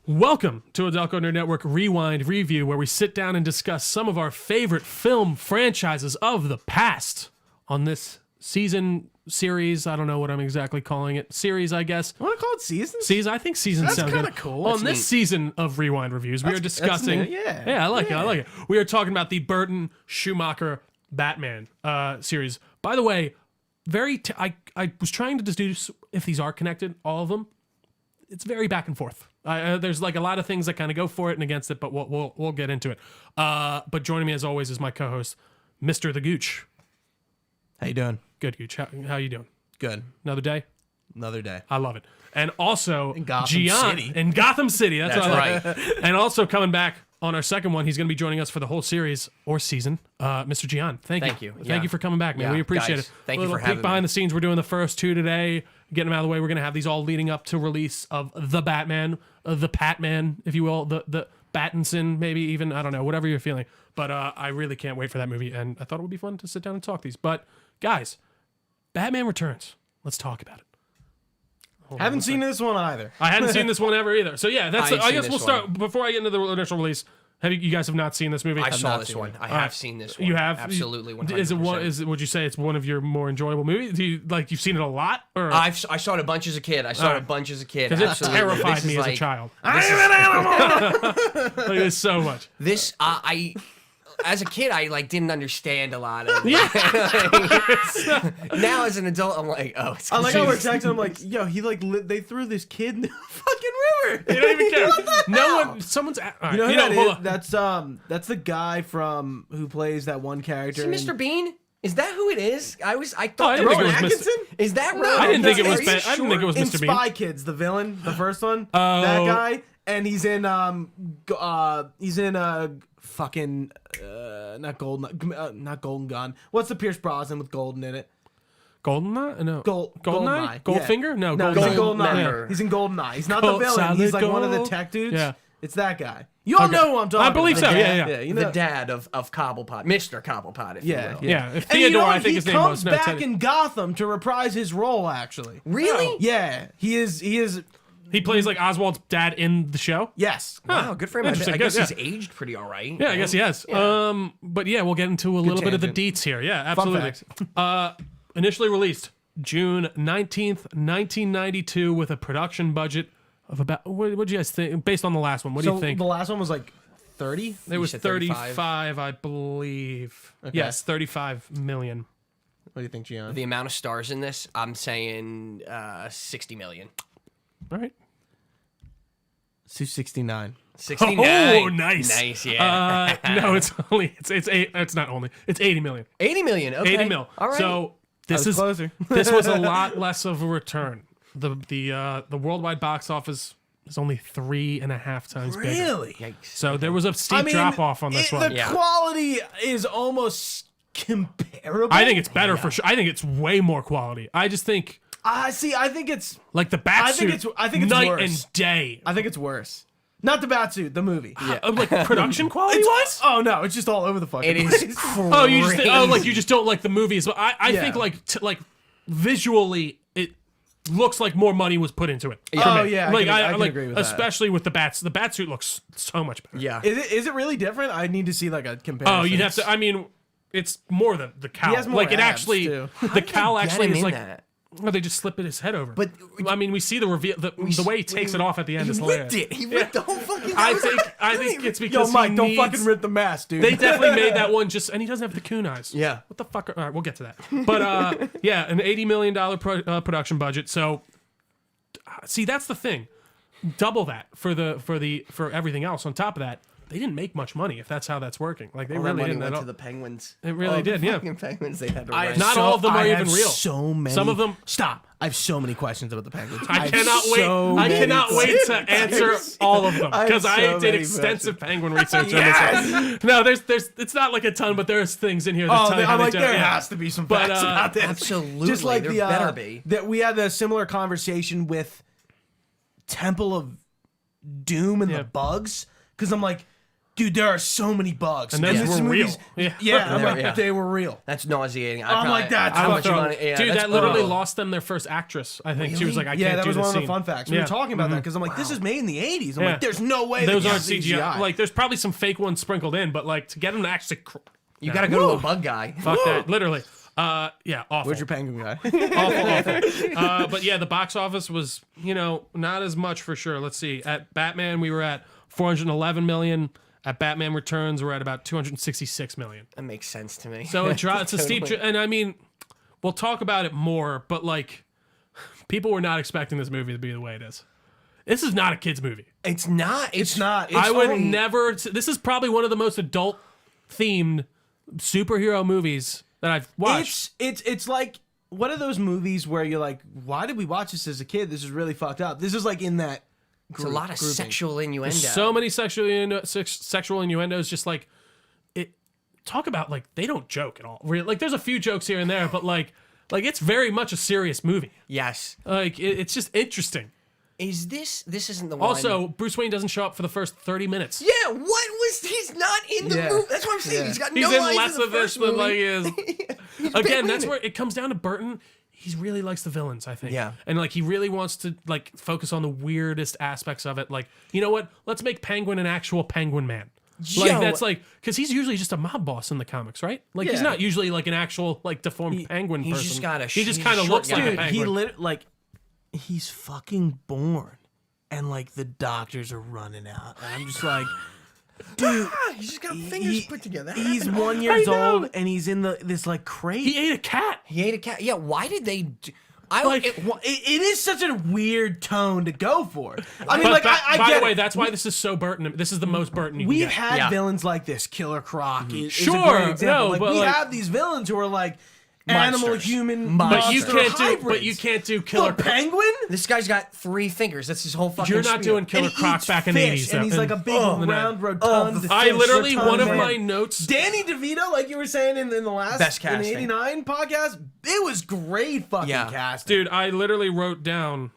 Welcome to a Delco Nerd Network Rewind Review, where we sit down and discuss some of our favorite film franchises of the past. On this season series, I don't know what I'm exactly calling it. Series, I guess. I want to call it seasons? Season, I think seasons sound good. That's kind of cool. On this season of Rewind Reviews, we are discussing... Yeah, I like it. We are talking about the Burton Schumacher Batman series. By the way, I was trying to deduce if these are connected, all of them. It's very back and forth. There's like a lot of things that kind of go for it and against it, but we'll get into it. But joining me as always is my co-host, Mr. the Gooch. How you doing? Good, Gooch. How you doing? Good. Another day? Another day. I love it. And also, In Gotham Gian City. in Gotham City. That's what I right. like. And also coming back on our second one, he's going to be joining us for the whole series or season. Mr. Gian, thank you. Thank you for coming back, man. Yeah, We appreciate guys, it. thank you for Little having peek behind me. the scenes. We're doing the first two today. Getting them out of the way. We're going to have these all leading up to release of the Batman, the Patman, if you will, the Battinson, maybe even, I don't know, whatever you're feeling. But I really can't wait for that movie, and I thought it would be fun to sit down and talk these. But guys, Batman Returns. Let's talk about it. Haven't seen this one either. I hadn't seen this one ever either. So yeah, that's. I ain't I seen guess this we'll start one. before I get into the initial release. You guys have not seen this movie? I saw not this seen one. it. I have seen this one. You have Absolutely 100%. Is it one? Would you say it's one of your more enjoyable movies? Do you like you've seen it a lot? Or I saw it a bunch as a kid. Because it terrified me as a child. I am an animal! Like, it's so much. This I as a kid I like didn't understand a lot of it. Now as an adult I'm like, oh, it's I like how we're Jesus. texting. I'm like, yo, he like they threw this kid in the fucking river. You don't even care. What the No hell? one. Someone's. All right, You know who that hold is? on. That's the guy from who plays that one character. Is it Mr. Bean? Is that who it is? I Oh, I thought didn't think it Rowan was Mr. Atkinson? Is that No, right? I didn't think it Are was. you I didn't think it was in Mr. Bean. Spy Kids, the villain, the first one. Oh. That guy, and he's in fucking not Golden Gun. What's the Pierce Brosnan with Golden in it? Goldeneye? No. Goldeneye. Goldeneye? Goldfinger? No. No, he's in Goldeneye. Goldeneye. He's in Goldeneye. He's not the Gold- villain. He's like solid one of the gold. tech dudes. Yeah. It's that guy. You all Okay. know who I'm talking I believe about. so. Yeah. Yeah, you know. The dad of Cobblepot, Mr. Cobblepot, if Yeah, you will. Yeah. If And you Theodore, know I what? think He his name was. comes No, back Teddy. in Gotham to reprise his role, actually. Really? Yeah, he is. He plays like Oswald's dad in the show. Yes. Wow, good for him. Interesting, I guess good, he's aged pretty all right. Yeah, I guess he has. Yeah. But yeah, we'll get into a little bit of the tangent. deets here. Yeah, Fun absolutely. Initially released June 19th, 1992, with a production budget of about. What do you guys think? Based on the last one, what do you think? The last one was like 30. It was said 35, I believe. Okay. Yes, 35 million. What do you think, Gian? The amount of stars in this, I'm saying 60 million. All right. 269. 69. Oh, nice. Nice, yeah. No, it's not only. It's 80 million. 80 million. Okay. 80 mil. All right. So this was is closer. this was a lot less of a return. The worldwide box office is only 3.5 times bigger. Really? Yikes. So there was a steep drop off on this one. The Yeah. quality is almost comparable. I think it's better for sure. I think it's way more quality. I just think See, I think it's. like the bat I think suit, it's night worse. and day. I think it's worse. Not the Batsuit, the movie. Yeah. Like production quality wise. Oh no, it's just all over the fucking It is place. crazy. Oh, you just like you just don't like the movies. But I Yeah. think like visually it looks like more money was put into it. for Oh, me. yeah, I like can like agree with that. especially with the bats. The bat suit looks so much better. Yeah. Is it really different? I need to see like a comparison. Oh, you'd have to. I mean, it's more the cowl. He has more like it abs, actually, too. the cowl Get actually him is in like. that. Oh, they just slip his head over. But- I mean, we see the reveal. The way he takes it off at the end He is ripped hilarious. it. He ripped the whole fucking I think it's because Yo, Mike, he don't needs, fucking rip the mask, dude. They definitely made that one just, and he doesn't have the coon eyes. Yeah. What the fuck? All right, we'll get to that. But yeah, an $80 million production budget. So, see, that's the thing. Double that for everything else. On top of that, they didn't make much money. If that's how that's working, like they All that really money didn't went at all. to the Penguins. It really the did, yeah. fucking Penguins they had to I rent. Not all of them are I even have real. So many. Some of them. Stop. I have so many questions about the Penguins. I have cannot wait. so I many cannot wait to questions. answer all of them I have because I so did many extensive penguin research Yes! on this. No, there's it's not like a ton, but there's things in here that Oh, tell you how I'm they like, do there it. Yeah. has to be some But, facts about this. absolutely. Just like There the better be. that we had a similar conversation with Temple of Doom and Yeah. the Bugs, because I'm like, dude, there are so many bugs. And those were real. Yeah, I'm like, they were real. That's nauseating. I'm like, that's how fucking- much money? Yeah, Dude, that's that literally brutal. lost them their first actress. I think she was like, I Yeah, can't that do was this one of the scene. fun facts. We were talking about that because I'm like, this is made in the 80s. I'm like, there's no way Those that aren't this is CGI. Like, there's probably some fake ones sprinkled in, but like to get them to actually, You gotta go to a bug guy. fuck that, literally. Yeah, awful. Where's your penguin guy? awful. But yeah, the box office was, not as much for sure. Let's see. At Batman, we were at 411 million. At Batman Returns, we're at about 266 million. That makes sense to me. So it's a steep, and I mean, we'll talk about it more, but like, people were not expecting this movie to be the way it is. This is not a kid's movie. It's not. It's not. I would never. This is probably one of the most adult-themed superhero movies that I've watched. It's like one of those movies where you're like, why did we watch this as a kid? This is really fucked up. This is like in that. It's a lot of sexual innuendo. So many sexual innuendos. Just like it. Talk about like they don't joke at all. Like there's a few jokes here and there, but like it's very much a serious movie. Yes. Like it's just interesting. Is this isn't the one? Also, Bruce Wayne doesn't show up for the first 30 minutes. Yeah, what was he's not in the movie? That's what I'm saying. He's got no He's in lines less in the of this first than movie. like he is. He's Again, barely that's in where it. it comes down to Burton. He really likes the villains, I think. Yeah. And like he really wants to like focus on the weirdest aspects of it. Like, you know what? Let's make Penguin an actual Penguin Man. Like Yo. that's like because he's usually just a mob boss in the comics, right? Like he's Yeah. not usually like an actual like deformed penguin he's person. just got a he just he's kind a of short looks guy. like a Dude, penguin. he's fucking born, and like the doctors are running out, and I'm just like, dude, He's just got fingers put together. He's 1 year old, and he's in this like crate. He ate a cat. He ate a cat. Yeah, why did they? It is such a weird tone to go for. I mean, But like, by I get the way, it. that's why this is so Burton. This is the most Burton you can We've get. had Yeah. villains like this. Killer Croc is a Sure, great example. no, like, but we like- have these villains who are like animal, Monsters. human, But you monster can't do. hybrids. But you can't do Killer. The penguin. This guy's got 3 fingers. That's his whole fucking. You're not spiel. doing Killer And he Croc eats back in the fish, 80s. and he's though. like a big, And- round, rotund. the I literally rotund one of man. my notes. Danny DeVito, like you were saying in the last Best in the casting. '89 podcast, it was great fucking Yeah. casting. Dude, I literally wrote down.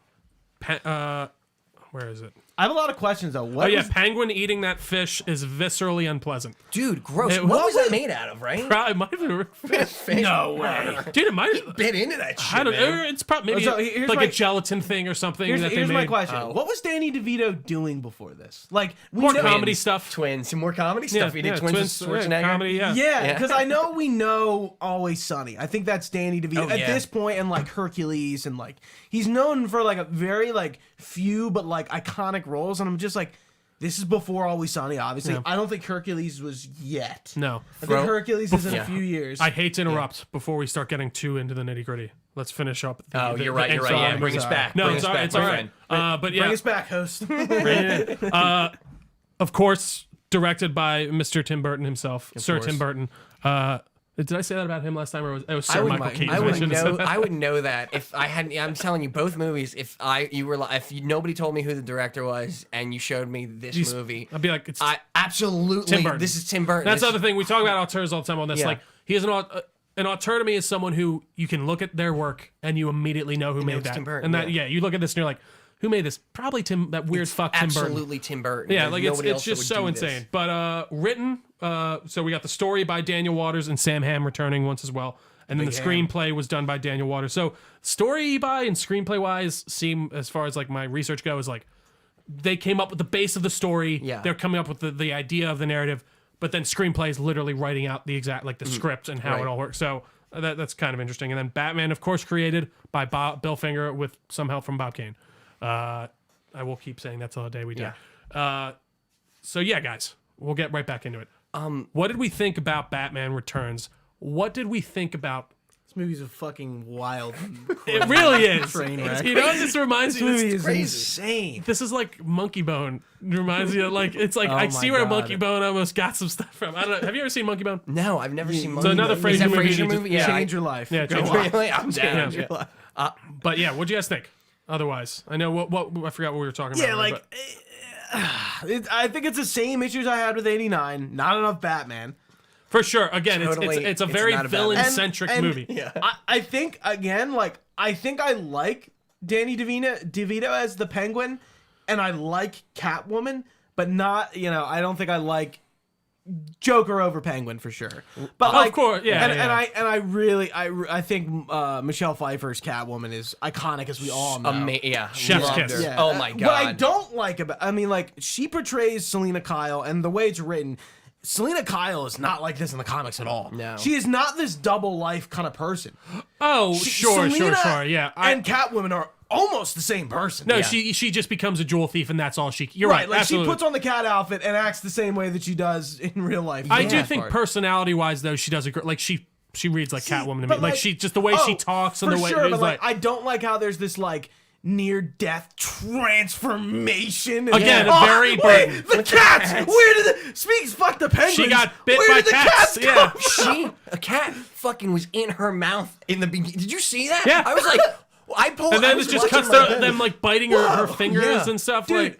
Where is it? I have a lot of questions though. Oh What yeah, was- penguin eating that fish is viscerally unpleasant. Dude, gross. It What was- was that made out of? Right? It might have been fish. No way. Dude, it might have. Bit into that shit. I don't man. know. It's probably maybe So, here's like my- a gelatin thing or something Here's, that they here's made. my question. Oh. What was Danny DeVito doing before this? Like we More know, comedy stuff. Twins. Some more comedy stuff. He did Twins with Schwarzenegger. comedy. Yeah. Yeah, because I know we know Always Sunny. I think that's Danny DeVito Oh, at yeah. this point, and like Hercules, and like he's known for like a very like few but like iconic roles, and I'm just like, this is before Always Sunny, obviously. Yeah. I don't think Hercules was yet. No. I think Hercules is in Yeah. a few years. I hate to interrupt before we start getting too into the nitty gritty. Let's finish up. Oh, you're right. You're right. intro. Yeah, bring us back. No, Bring it's us all right. back, It's my all right. friend. But yeah, Bring us back, host. of course, directed by Mr. Tim Burton himself, Sir course. Tim Burton. Did I say that about him last time, or it was I Sir would, Michael Keaton? I would shouldn't have know. said that. I would know that if I hadn't. I'm telling you, both movies. If nobody told me who the director was, and you showed me this movie, I'd be like, it's I absolutely. Tim Burton. This is Tim Burton. That's the This- other thing. We talk about auteurs all the time on this. Yeah. Like, he is an auteur to me is someone who you can look at their work and you immediately know who made it's that. Tim Burton, and that, yeah. you look at this and you're like, who made this? Probably that weird fuck Tim Burton. Absolutely Tim Burton. Yeah, There's like nobody it's else that just would so do this. insane. But written, so we got the story by Daniel Waters and Sam Hamm returning once as well. And then the screenplay was done by Daniel Waters. So story by and screenplay wise seem, as far as like my research goes, like they came up with the base of the story. Yeah. They're coming up with the idea of the narrative, but then screenplay is literally writing out the exact like the script and how Right. it all works. So that's kind of interesting. And then Batman, of course, created by Bill Finger with some help from Bob Kane. I will keep saying that till the day we die. So yeah, guys, we'll get right back into it. What did we think about Batman Returns? What did we think about? This movie's a fucking wild. It really is. Train wreck. You know, what this reminds This me. movie This, is insane. this is like Monkey Bone. It reminds me of like it's like Oh I my see where God. Monkey Bone almost got some stuff from. I don't know. Have you ever seen Monkey Bone? No, I've never seen. So another Monkey Bone. Is Frasier that movie Frasier you movie? just- Yeah. Change your life. Yeah, Go change watch. Really? I'm Yeah. down. But yeah, what'd you guys think? Otherwise, I know what I forgot what we were talking about. Yeah, earlier, like I think it's the same issues I had with '89. Not enough Batman. for sure. Again, Totally, it's a it's very not a Batman. villain centric And- movie. Yeah. I think again, like I think I like Danny DeVito as the Penguin, and I like Catwoman, but not I don't think I like Joker over Penguin for sure. But Of like, course, yeah, and I really think Michelle Pfeiffer's Catwoman is iconic, as we all know. Chef's loved kiss. her. Yeah. Oh my god. What I don't like about, I mean, like, she portrays Selena Kyle, and the way it's written, Selena Kyle is not like this in the comics at all. No. She is not this double life kind of person. Oh, sure. Selena Yeah. And Catwoman are almost the same person. No, she just becomes a jewel thief, and that's all she. You're right. Like, absolutely. she puts on the cat outfit and acts the same way that she does in real life. I do think personality-wise, though, she does a great. Like she reads like Catwoman to me. but Like she just the way she talks and for the way sure, it's but like. I don't like how there's this like near-death transformation. Again, Oh, a very wait, Burton. the cats. Where did fuck the penguins? She got bit Where by did the cats. come Yeah. A cat fucking was in her mouth in the beginning. Did you see that? Yeah. I was like, I pulled. And I then was it just watching cuts my- them like biting her Whoa, fingers yeah. and stuff. Dude, like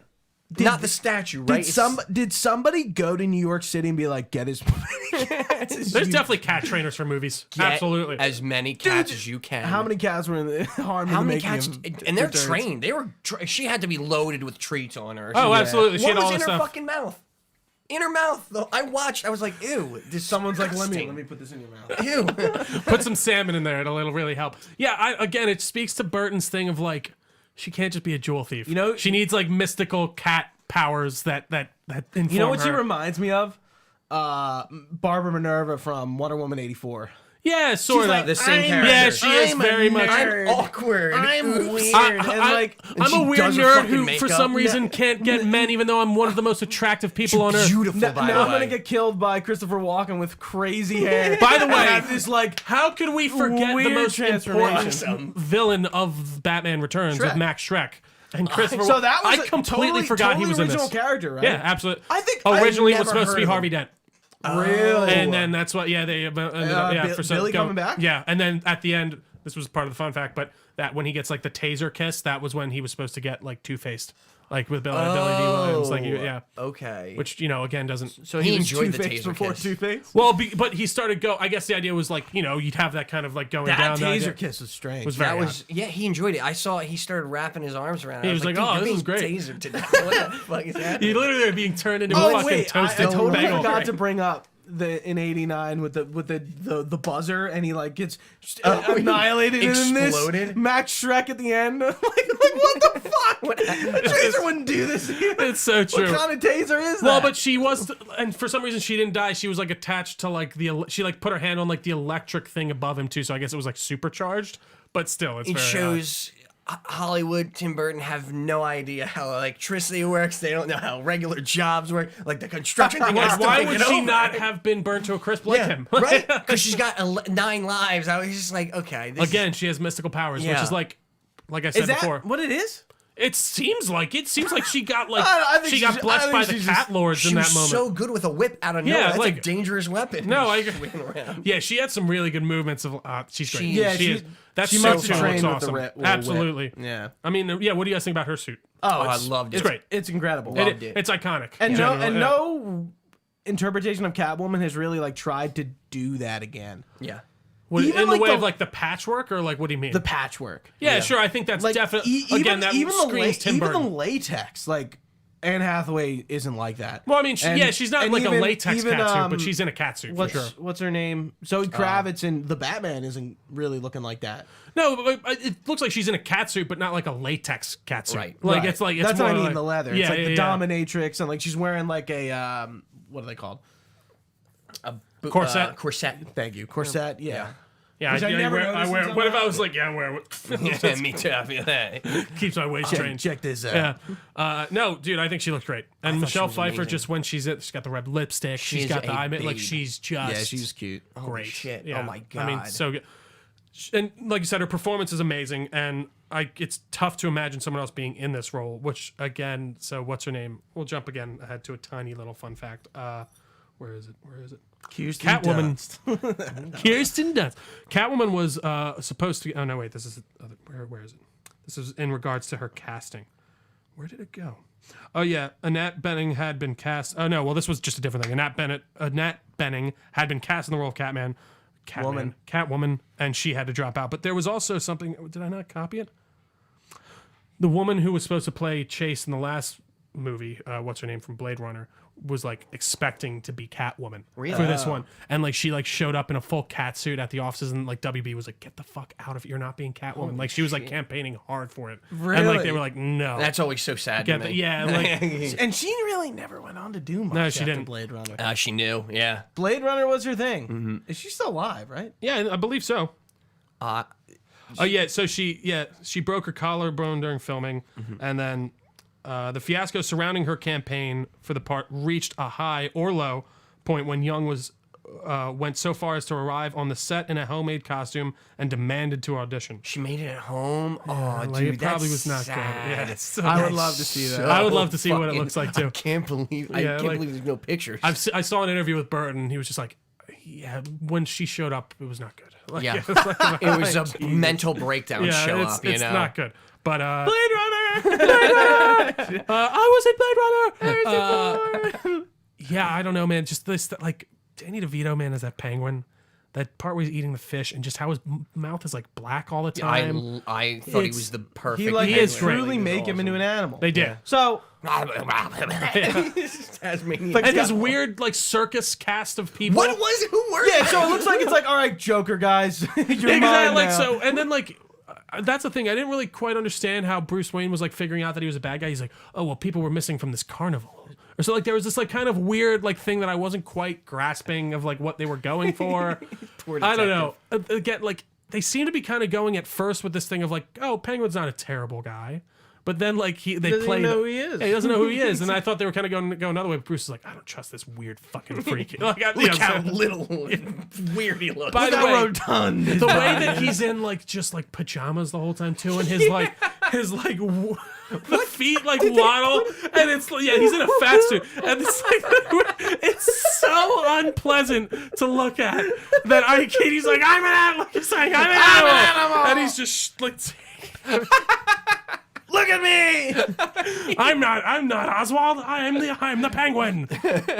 not the statue, right? Did somebody go to New York City and be like, get as many cats as there's you definitely cat trainers for movies. Get Absolutely. as many cats as you can. How many cats were in the harm? How in the many making cats? of And they're Returns? trained. They were. She had to be loaded with treats on her. Oh, absolutely. She What had all was in this her stuff. fucking mouth? In her mouth, though. I watched. I was like, ew. This Someone's like, let disgusting. me put this in your mouth. Ew. Put some salmon in there. It'll really help. Yeah. Again, it speaks to Burton's thing of like, she can't just be a jewel thief. You know- she needs like mystical cat powers that inform You know what she her. reminds me of? Barbara Minerva from Wonder Woman 84. Yeah, sort of. like, The same I'm- character. Yeah, she is I'm a very much. nerd. I'm awkward. I'm Oops. weird. and like, I'm she a weird does her nerd fucking who, for makeup. some reason, can't get men, even though I'm one of the most attractive people on earth. Beautiful, now by the I'm way. gonna get killed by Christopher Walken with crazy hair. By the And way, have this like how could we forget the weird most transformation. important villain of Batman Returns with Shrek. Max Schreck and Christopher? So that was I a completely forgot he was in original this. character, right? Yeah, absolutely. I think I originally it was never supposed to be heard of Harvey him. Dent. Really? And then that's what, yeah, they ended up, yeah, for some Billy coming back? Yeah, and then at the end, this was part of the fun fact, but that when he gets like the taser kiss, that was when he was supposed to get like Two-Faced, like with Billy D. Williams, like yeah, Okay. which again doesn't. So He he was enjoyed the Two-Face taser before kiss. Two-Face. Well, but he started I guess the idea was like you'd have that kind of like going That down. the idea. taser kiss was strange. Was very That was odd. he enjoyed it. I saw he started wrapping his arms around. it. He I was like, "Dude, "Oh, you're this being is great." Tasered to death. What the fuck is happening? You literally are being turned into a Oh fucking wait, I toasted totally bagel. forgot to bring up in '89 with the buzzer, and he like gets annihilated, and then exploded? this Max Schreck at the end. like what the fuck? Taser wouldn't do this. It's so true. What kind of taser is that? Well, but she was, and for some reason she didn't die. She was like attached to like she like put her hand on like the electric thing above him too. So I guess it was like supercharged. But still, it's It very shows Hollywood, Tim Burton have no idea how electricity works. They don't know how regular jobs work. Like the construction thing. odd. has to Why think would it she over. not have been burnt to a crisp like him? right? Because she's got 9 lives. I was just like, okay. This Again, she has mystical powers, which Yeah. is like I said is that before. what it is? It seems like she got like I think she got she's- blessed I by think the she's cat just- lords she in that was moment. so good with a whip out of Yeah, nowhere. That's like- a dangerous weapon. No, I Swinging around. yeah, she had some really good movements of. She's great. Yeah, she she- is. That's she so must have cool. It's trained with the awesome. whip. Absolutely. Yeah. I mean, yeah. What do you guys think about her suit? Oh, I it's, loved it. It's great. It's incredible. Loved it. It's iconic. And in general, yeah. no interpretation of Catwoman has really like tried to do that again. Yeah. What, even in the like way the- of like the patchwork, or like what do you mean? The patchwork. yeah, sure. I think that's Like definitely even, again that even screams Tim even Burton. the latex, like Anne Hathaway isn't like that. Well, I mean, And- she's not and like a even- latex even, catsuit, but she's in a catsuit for what's sure. what's her name? Zoe Kravitz in the Batman isn't really looking like that. No, but it looks like she's in a catsuit, but not like a latex catsuit. Right. Like Right. it's like it's that's more what I mean. like, The leather. Yeah, It's like yeah, the yeah. dominatrix, and like she's wearing like a what are they called? Corset. Corset. Thank you, corset. Yeah. Yeah, Which I never I noticed wear. until What if now. I was like, yeah, I wear it. Yeah, me too. I feel that. Keeps my waist trained. Check this out. Yeah. No, dude, I think she looked great. And thought Michelle she was Pfeiffer, amazing. just when she's got the red lipstick, she's is got the a eye, like babe. she's just Yeah, she's cute. great. shit. Yeah. Oh my I mean, God. so good. And like you said, her performance is amazing, and it's tough to imagine someone else being in this role. Which again, so what's her name? We'll jump again ahead to a tiny little fun fact. Where is it? Kirsten Catwoman. Dunst. Kirsten Dunst. Catwoman was supposed to. Oh no, wait. This is where is it? This is in regards to her casting. Where did it go? Oh yeah, Annette Benning had been cast. Oh no, well this was just a different thing. Annette Benning had been cast in the role of Catwoman, and she had to drop out. But there was also something. Did I not copy it? The woman who was supposed to play Chase in the last movie, what's her name from Blade Runner, was like expecting to be Catwoman Really? for this one, and like she like showed up in a full cat suit at the offices, and like WB was like, "Get the fuck out of it! You're not being Catwoman." Like she was like campaigning hard for it, and like Really? they were like, "No." That's always so sad to me. Yeah, like And she really never went on to do much. No, she after didn't. Blade Runner. She knew. Yeah. Blade Runner was her thing. Is she still alive? Right? yeah, I believe so. Uh, Oh yeah, so she broke her collarbone during filming, and then the fiasco surrounding her campaign for the part reached a high or low point when Young went so far as to arrive on the set in a homemade costume and demanded to audition. she made it at home. Oh, Like, dude, it probably that's was not sad. good. Yeah, so I would that's love to see that. so I would love to see what it fucking- looks like, too. I can't believe. I Yeah, can't like- believe there's no pictures. I saw an interview with Burton. He was just like, yeah, when she showed up, it was not good. Like, Yeah. it was, like, it was a mental breakdown yeah, show it's, up. You it's know. not good. But Blade Runner. I was in Blade Runner. Yeah, I don't know, man. Just this, like, Danny DeVito, man, as that penguin. That part where he's eating the fish and just how his mouth is like black all the time. I thought he It's- was the perfect. He like He they is great. truly make him into an animal. They did. So Tasmanian. And this weird like circus cast of people. What was? Who were? yeah, they? so it looks like it's like, all right, Joker guys, you're Exactly. mine Like now. so, and then like that's the thing. I didn't really quite understand how Bruce Wayne was like figuring out that he was a bad guy. He's like, oh well, people were missing from this carnival. Or so like there was this like kind of weird like thing that I wasn't quite grasping of like what they were going for. Poor I don't detective. know. Again, like they seem to be kind of going at first with this thing of like, oh, Penguin's not a terrible guy. But then, like, they Doesn't play. even know who he is. Yeah, he doesn't know who he is. And I thought they were kind of going another way. But Bruce is like, I don't trust this weird fucking freak. Like, Look how little weird he looks. By the How way, rotund. the way that he's in like just like pajamas the whole time too, and his like the feet like waddle, and it's yeah, he's in a fat suit, and it's like it's so unpleasant to look at that he's like, I'm an animal. He's saying, I'm an animal, and he's just like. Look at me. I'm not Oswald. I'm the Penguin.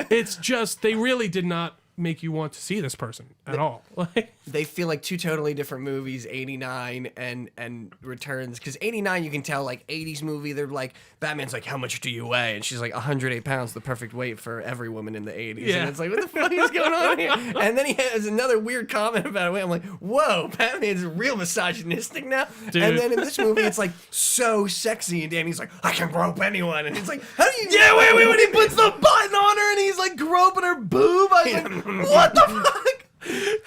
It's just they really did not make you want to see this person at all. Like, They feel like two totally different movies, 89 and Returns. Because 89, you can tell, like, 80s movie, they're like, Batman's like, how much do you weigh? And she's like, 108 pounds, the perfect weight for every woman in the 80s. Yeah. And it's like, what the fuck is going on here? And then he has another weird comment about it. I'm like, whoa, Batman's real misogynistic now. Dude. And then in this movie, it's like so sexy. And Danny's like, I can grope anyone. And it's like, how do you Yeah, wait, when he puts the button on her and he's like groping her boob. I was like, what the fuck?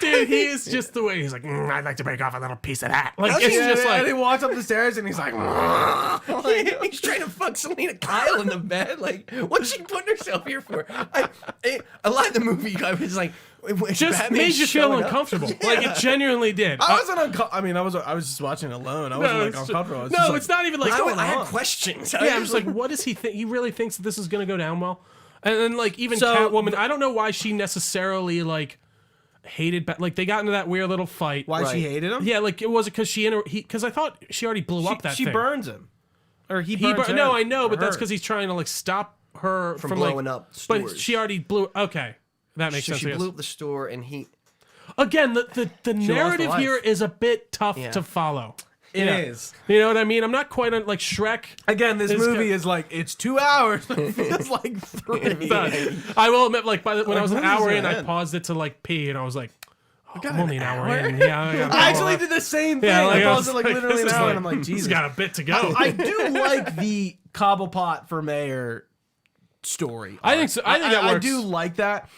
dude, he is just the way he's like, I'd like to break off a little piece of that. Like, it's just and like, he walks up the stairs and he's like, He's trying to fuck Selena Kyle in the bed. Like, what's she putting herself here for? A lot of the movie, I was like, just Batman made you feel showing up. uncomfortable. Like, it genuinely did. I wasn't uncomfortable. I mean, I was just watching it alone. I wasn't like it's just- uncomfortable. I was no, just it's like, not even like. I had questions. Yeah, I was like, what does he think? He really thinks that this is going to go down well? And then, like, even So- Catwoman, I don't know why she necessarily, like, hated, like, they got into that weird little fight. why she Right. hated him? Yeah, like, it was because because I thought she already blew up that she thing. burns him. Or he He burns her. no, I know, Or but that's her. because he's trying to, like, stop her from blowing like, up But stores. she already blew, okay. That makes So sense, I she guess. blew up the store, and he. Again, the narrative life. here is a bit tough Yeah. to follow. It is. You know what I mean? I'm not quite like Shrek. Again, this It's movie got- is like, it's 2 hours, but it feels like 3. Done. I will admit, like when I was an when is hour this in, gonna I end? paused it to like pee, and I was like, oh, got I'm only an an hour hour? in. Yeah, I gotta I go. actually did the same thing. Yeah, I I paused was it like like, literally this an is hour, like- and I'm like, This Jesus. got a bit to go. I do like the Cobblepot for mayor story. I think so. I think that I works. do like that.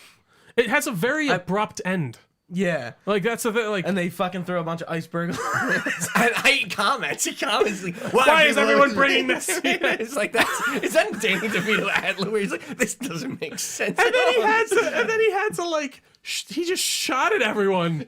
It has a very abrupt end. Yeah. Like that's the thing. Like, And they fucking throw a bunch of iceberg. I eat He comments like, why is everyone bringing this? It's like is that Danny DeVito Adler where he's like, this doesn't make sense. And at then he all. had to like he just shot at everyone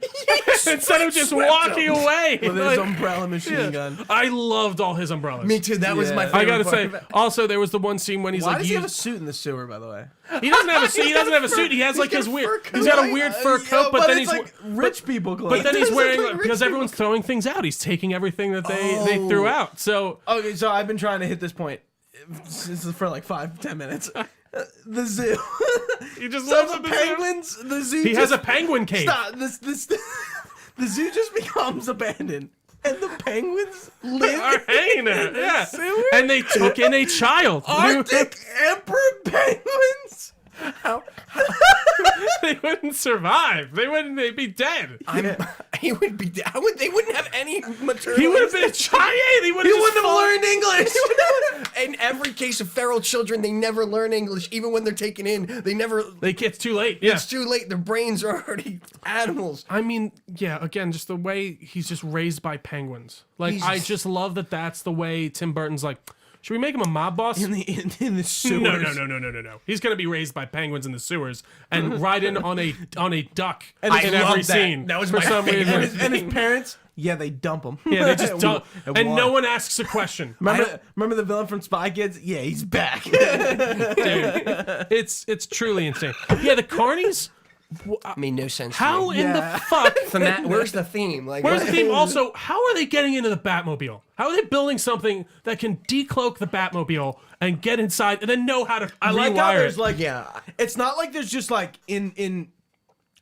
instead of just swept walking them. away. with his Like, umbrella machine gun. I loved all his umbrellas. Me too. That was my Yeah. favorite I gotta part say, about- also there was the one scene when he's Why like, does he have a used- suit in the sewer, by the way? he doesn't have a suit. He doesn't have a suit. He has like his weird. He's got a weird fur coat, but then it's he's like rich people clothes. but then he's It's wearing like rich because people. everyone's throwing things out. He's taking everything that they threw out. So Okay, so I've been trying to hit this point. This is for like 5-10 minutes. The zoo. he just So loves the the penguins. The zoo. He has just, a penguin cage. Stop. This. The zoo just becomes abandoned. And the penguins live are hanging there. Yeah. sewer? And they took in a child. Arctic emperor penguins. They wouldn't survive. They'd be dead. He would be. They wouldn't have any maternal. He would have been a child. He would Wouldn't have learned English. In every case of feral children, they never learn English. Even when they're taken in, they never. It's too late. Yeah. It's too late. Their brains are already animals. I mean, yeah, again, just the way he's just raised by penguins. Like, I just love that that's the way Tim Burton's like, should we make him a mob boss? In the sewers. No. He's going to be raised by penguins in the sewers and ride in on a duck And in I every love that. scene. That was for my some favorite. reason. And his parents, yeah, they dump him. Yeah, they just don't. And why? no one asks a question. Remember the villain from Spy Kids? Yeah, he's back. Dude, it's truly insane. Yeah, the Carnies. Made no sense. How to me. in the fuck? Where's the theme? Like, Where's what? the theme? Also, how are they getting into the Batmobile? How are they building something that can decloak the Batmobile and get inside and then know how to I like how rewire there's it? like, Yeah. it's not like there's just like in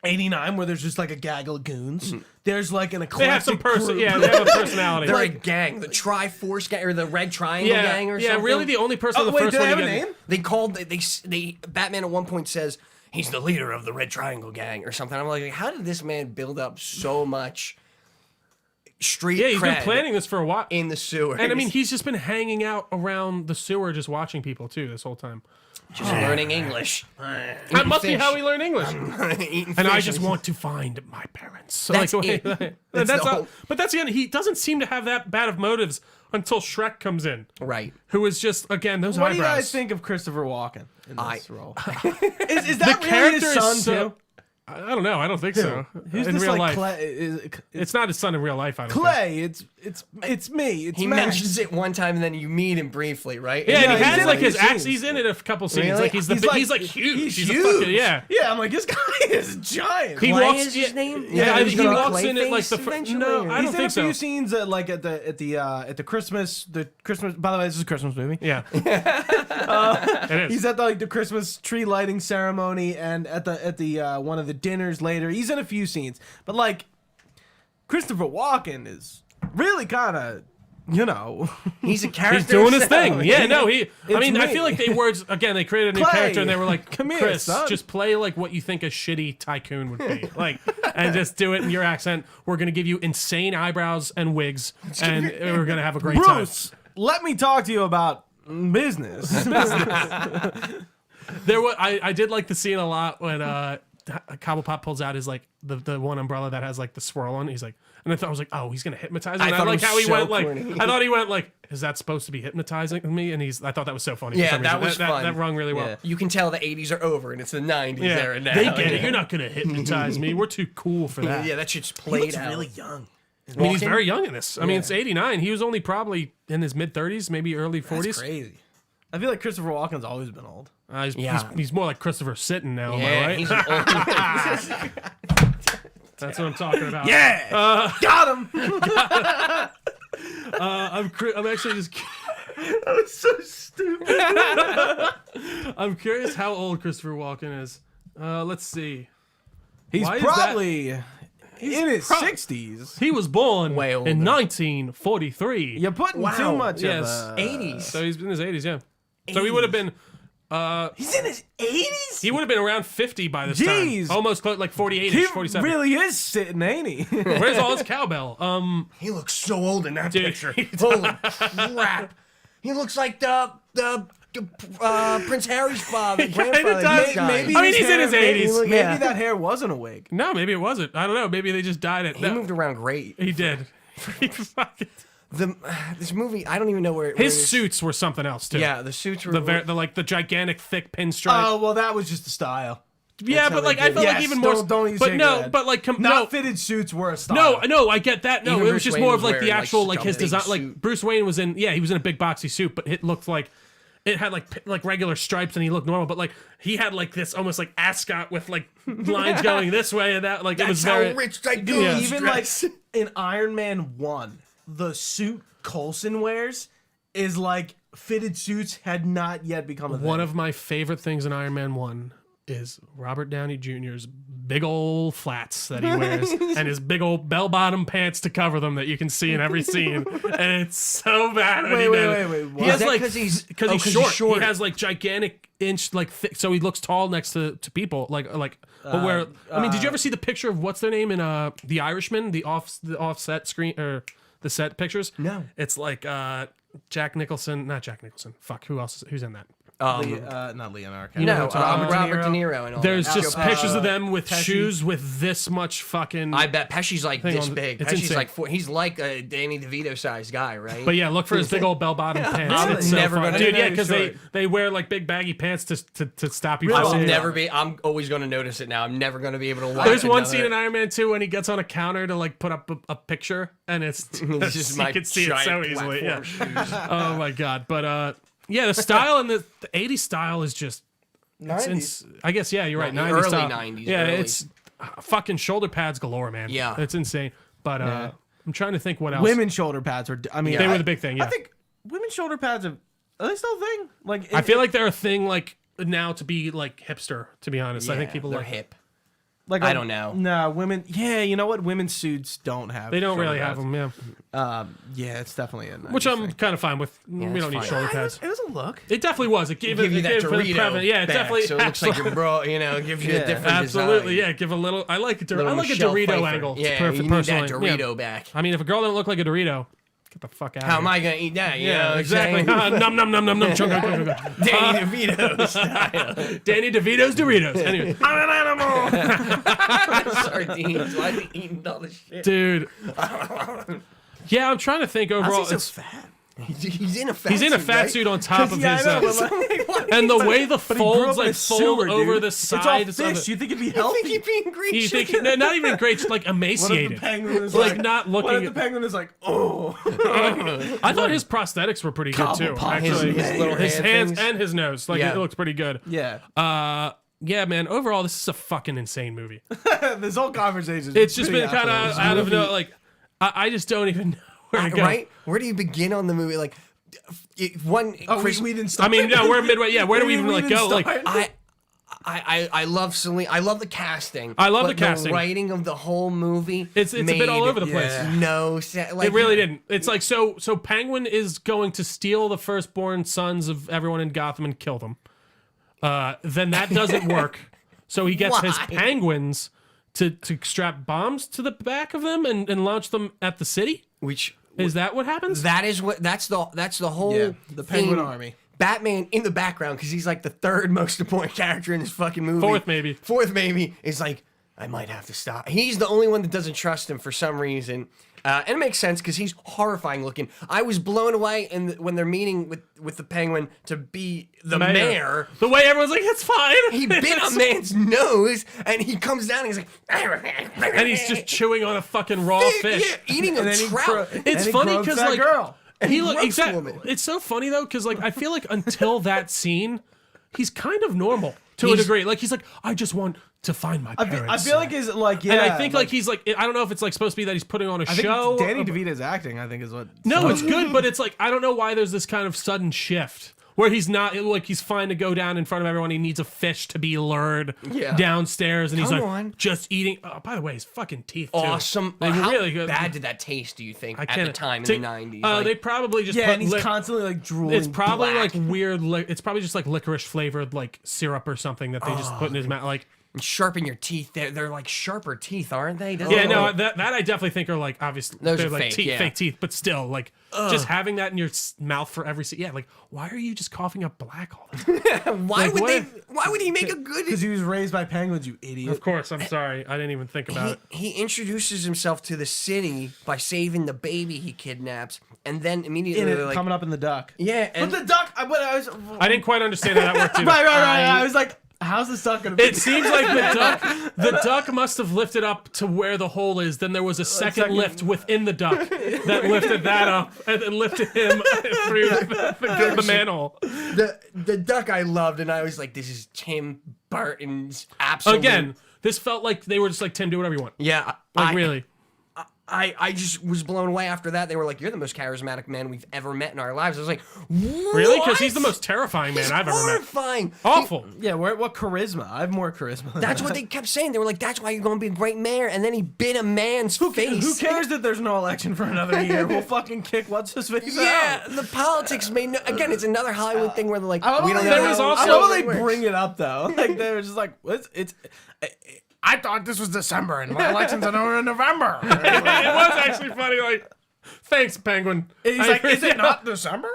89 where there's just like a gaggle of goons. There's like an eclectic They have some person. group. Yeah, they have a personality. They're a gang, the Triforce gang or the Red Triangle yeah, gang or yeah. something. Really, the only person. Oh, the wait, first do they one have you a get- name? They called they Batman at one point says he's the leader of the Red Triangle gang or something. I'm like, how did this man build up so much street Yeah, he's been cred planning this for a while. in the sewer? And I mean, he's just been hanging out around the sewer, just watching people too this whole time. just learning English. That must be how he learned English. Eating And I fish just want to find my parents. So That's like, it. That's the not, whole- but that's the end. He doesn't seem to have that bad of motives until Shrek comes in, right. who is just again those What eyebrows. do you guys think of Christopher Walken in this role? Is The that really character his son is so. too? I don't know. I don't think so. Who's in this real like life, Clay? it's not his son in real life. I don't think. Clay. It's me. It's He Max. mentions it one time and then you meet him briefly, right? Yeah, and Yeah, he he's has in like a his few axe. scenes. He's in it a couple scenes. Really? Like he's like huge. He's a huge. fucking, yeah. Yeah, I'm like, this guy is giant. He Clay walks. is his name? Yeah, Yeah, he he's gonna walks in it like the. Clayface eventually, No, or- I don't He's in a think few so. scenes like at the Christmas. By the way, this is a Christmas movie. Yeah, it is. He's at the Christmas tree lighting ceremony and at the one of the dinners later. He's in a few scenes, but like Christopher Walken is really kind of, He's a character. He's doing his himself. thing. Yeah, no, I mean, I me. feel like they created a new Clay, character and they were like, come here, Chris, son." just play like what you think a shitty tycoon would be. Like, and just do it in your accent. We're going to give you insane eyebrows and wigs and we're going to have a great time. Bruce. Let me talk to you about business. I did like the scene a lot when Cobblepot pulls out his like the one umbrella that has like the swirl on it. He's like, and I was like, oh, he's gonna hypnotize him. I And I thought it like was how he so went like, corny. I thought he went like, is that supposed to be hypnotizing me? And I thought that was so funny. for Yeah, some that reason. was fun. That rung really well. Yeah. You can tell the 80s are over and it's the 90s Yeah, there and now. they get it. You're not gonna hypnotize me. We're too cool for that. Yeah, that shit's He played looks out. really young. I mean, he's Walken? very young in this. I mean, it's 89. He was only probably in his mid 30s, maybe early 40s. That's crazy. I feel like Christopher Walken's always been old. He's more like Christopher Sitton now. Am I Yeah, right? he's an old. That's what I'm talking about. Yeah, got him. I'm actually just. That was so stupid. I'm curious how old Christopher Walken is. Let's see. He's Why is that- probably in his prob- 60s. He was born Way older. in 1943. You're putting Wow. too much Yes. of 80s. So he's in his 80s, yeah. So he would have been. He's in his 80s? He would have been around 50 by this Jeez. time. Almost like 48ish, He 47. really is sitting, ain't he? Where's all his cowbell? He looks so old in that Dude, picture. he Holy crap. He looks like the Prince Harry's father, grandfather. does. this guy. Maybe I mean, his he's in hair- his 80s. Maybe Yeah. that hair wasn't a wig. No, maybe it wasn't. I don't know. Maybe they just dyed it. He No, moved around great. he did. This movie, I don't even know where His where it- suits were something else too. Yeah, the suits were. The like the gigantic thick pinstripe. Oh, well, that was just the style. yeah, how but they like I did felt it. like Yes, even more. don't use but shake no, your head. but like Not no. fitted suits were a style. No, I get that. No, Even it was Bruce just Wayne more was of like the wearing, like, actual like a his big design. Like suit. Bruce Wayne was in. Yeah, he was in a big boxy suit, but it looked like it had like regular stripes and he looked normal. But like he had like this almost like ascot with like lines going this way and that. Like it was That's how very. rich tycoons Even dress. like in Iron Man 1, the suit Coulson wears is like fitted suits had not yet become a thing. One of my favorite things in Iron Man 1 is Robert Downey Jr.'s big old flats that he wears and his big old bell-bottom pants to cover them that you can see in every scene, and it's so bad. Wait. He has like because he's short. short. He has like gigantic inch like thick, so he looks tall next to people. But where I mean, did you ever see the picture of what's their name in The Irishman, the offset screen or the set pictures? No. It's like not Jack Nicholson. Fuck, who's in that? Not Leonardo. No, Robert De Niro. Niro and all There's that. just pictures of them with Pesci. shoes with this much fucking. I bet Pesci's like Hang this on, big. it's Pesci's insane. like he's like a Danny DeVito sized guy, right? But yeah, look for his big old bell-bottom pants. I'm It's so never fun. gonna dude. Yeah, notice because short. they wear like big baggy pants to stop you I from will seeing. never be. I'm always going to notice it now. I'm never going to be able to watch. There's one another- scene in Iron Man 2 when he gets on a counter to like put up a picture, and it's just you my can see it so giant easily. Yeah. platform shoes. Oh my god. But yeah, the style and the 80s style is just. I guess yeah, you're right. No, 90s early style. 90s, Yeah, early. it's fucking shoulder pads galore, man. Yeah. it's insane. But I'm trying to think what else. Women's shoulder pads were. I mean, They were the big thing. Yeah, I think women's shoulder pads are they still a thing? Like, I feel like they're a thing like now to be like hipster. To be honest, I think Yeah, people they're like hip. like I don't know. Nah, women. Yeah, you know what? Women's suits don't have. they don't shoulder really have pads. them. Yeah, Yeah, it's definitely a. which I'm kind of fine with. we it's don't need fine. shoulder pads. It was a look. It definitely was. It gave Give you it that gave it Dorito. yeah, it back, definitely. So it looks like you're bro. You know, it gives you a different Absolutely, design. yeah. Give a little. I like it. I Little like a Michelle Dorito Pfeiffer. angle. Yeah, It's perfect. you need Personally, that yeah. Dorito back. I mean, if a girl doesn't look like a Dorito, get the fuck out. How of am here. I gonna eat that? You know Yeah, what I'm exactly. saying? Num num num num num. Chunk, chunk, chunk, chunk. Danny DeVito style. Danny DeVito's Doritos. Anyway, I'm an animal, Sardines. Why are they eating all this shit? dude. Yeah, I'm trying to think overall. How's he It's, so fat? He's in a fat he's in a suit, fat right? suit on top of Yeah, his. I know, but like- And the way the But he grew up folds in a like fold sewer, over dude. the It's all sides of fish. it. You think it'd be I healthy? think he'd be in great You shape. think no, not even great, just like What if emaciated. the penguin is Like, like not What looking if the penguin is like, oh? I thought his prosthetics were pretty good too. Cobblepot. Actually, His little his hand hands things. and his nose, like Yeah. it looks pretty good. Yeah. Yeah, man. Overall, this is a fucking insane movie. This whole conversation. It's just been kind of out of no, like I just don't even know where to go. Right? Where do you begin on the movie? Like, one. Oh, Chris, we didn't start. I mean, no, we're midway. Yeah, where do we even like didn't go? Like, start. I love Celine. I love the casting. I love but the casting. The writing of the whole movie. it's a bit all made over the place. No, like It really didn't. It's like so Penguin is going to steal the firstborn sons of everyone in Gotham and kill them. Then that doesn't work. So he gets his Why? penguins to strap bombs to the back of them and launch them at the city. Which Is that what happens? that's the whole Yeah, the Penguin thing. Army. Batman in the background because he's like the third most important character in this fucking movie. Fourth, maybe. Fourth maybe is like I might have to stop. He's the only one that doesn't trust him for some reason. And it makes sense because he's horrifying looking. I was blown away when they're meeting with the Penguin to be the mayor. The way everyone's like, it's fine. He bit a man's nose, and he comes down and he's like, and he's just chewing on a fucking raw fish. yeah, eating a And then he trout. It's he funny gropes because that like girl. he look gropes exactly. woman. It's so funny though because like I feel like until that scene, he's kind of normal to a He's- degree. Like he's like, I just want to find my parents. I feel like is like yeah. and I think like he's like I don't know if it's like supposed to be that he's putting on a I think show. it's Danny DeVito's acting. I think is what. No, it's good, but it's like I don't know why there's this kind of sudden shift where he's not like he's fine to go down in front of everyone. He needs a fish to be lured Yeah. downstairs, and he's Come like on. just eating. Oh, by the way, his fucking teeth. Too. Awesome. Like, How really good. bad did that taste, do you think, at the can't- time to- in the 90s? They probably just Yeah, put and he's constantly like drooling. It's probably black. like weird. It's probably just like licorice flavored like syrup or something that they just put in his mouth. Like and sharpen your teeth. They're like sharper teeth, aren't they? yeah, no, that I definitely think are like obviously Those they're are like fake, teeth, yeah. fake teeth, but still like just having that in your mouth for every yeah. Like why are you just coughing up black all the time? Why Like, would what? they? Why would he make a good? because he was raised by penguins. You idiot. Of course, I'm sorry, I didn't even think about it. He introduces himself to the city by saving the baby he kidnaps, and then immediately In it, they're like, coming up in the duck. yeah, and But the duck. I was. I didn't quite understand how that worked. Either. Right. I was like, how's this duck gonna be? It seems like the duck must have lifted up to where the hole is. Then there was a second lift within the duck that lifted that up and then lifted him through the manhole. the duck I loved, and I was like, this is Tim Burton's absolute. Again, this felt like they were just like, Tim, do whatever you want. yeah, Like really. I just was blown away after that. They were like, "You're the most charismatic man we've ever met in our lives." I was like, Really? Because he's the "What?" most terrifying man He's I've ever met. horrifying. Awful. Yeah, what charisma? I have more charisma. than That's that. what they kept saying. They were like, "That's why you're going to be a great mayor." And then he bit a man's face. Who cares that there's no election for another year? We'll fucking kick what's his face Yeah, out. the politics made no. Again, it's another Hollywood thing where they're like, I we don't love know. there was how- also- I love how it they works. bring it up though. Like they're just like, it's I thought this was December and my elections are in November. It was actually funny. Like, thanks, Penguin. He's like, is it not December?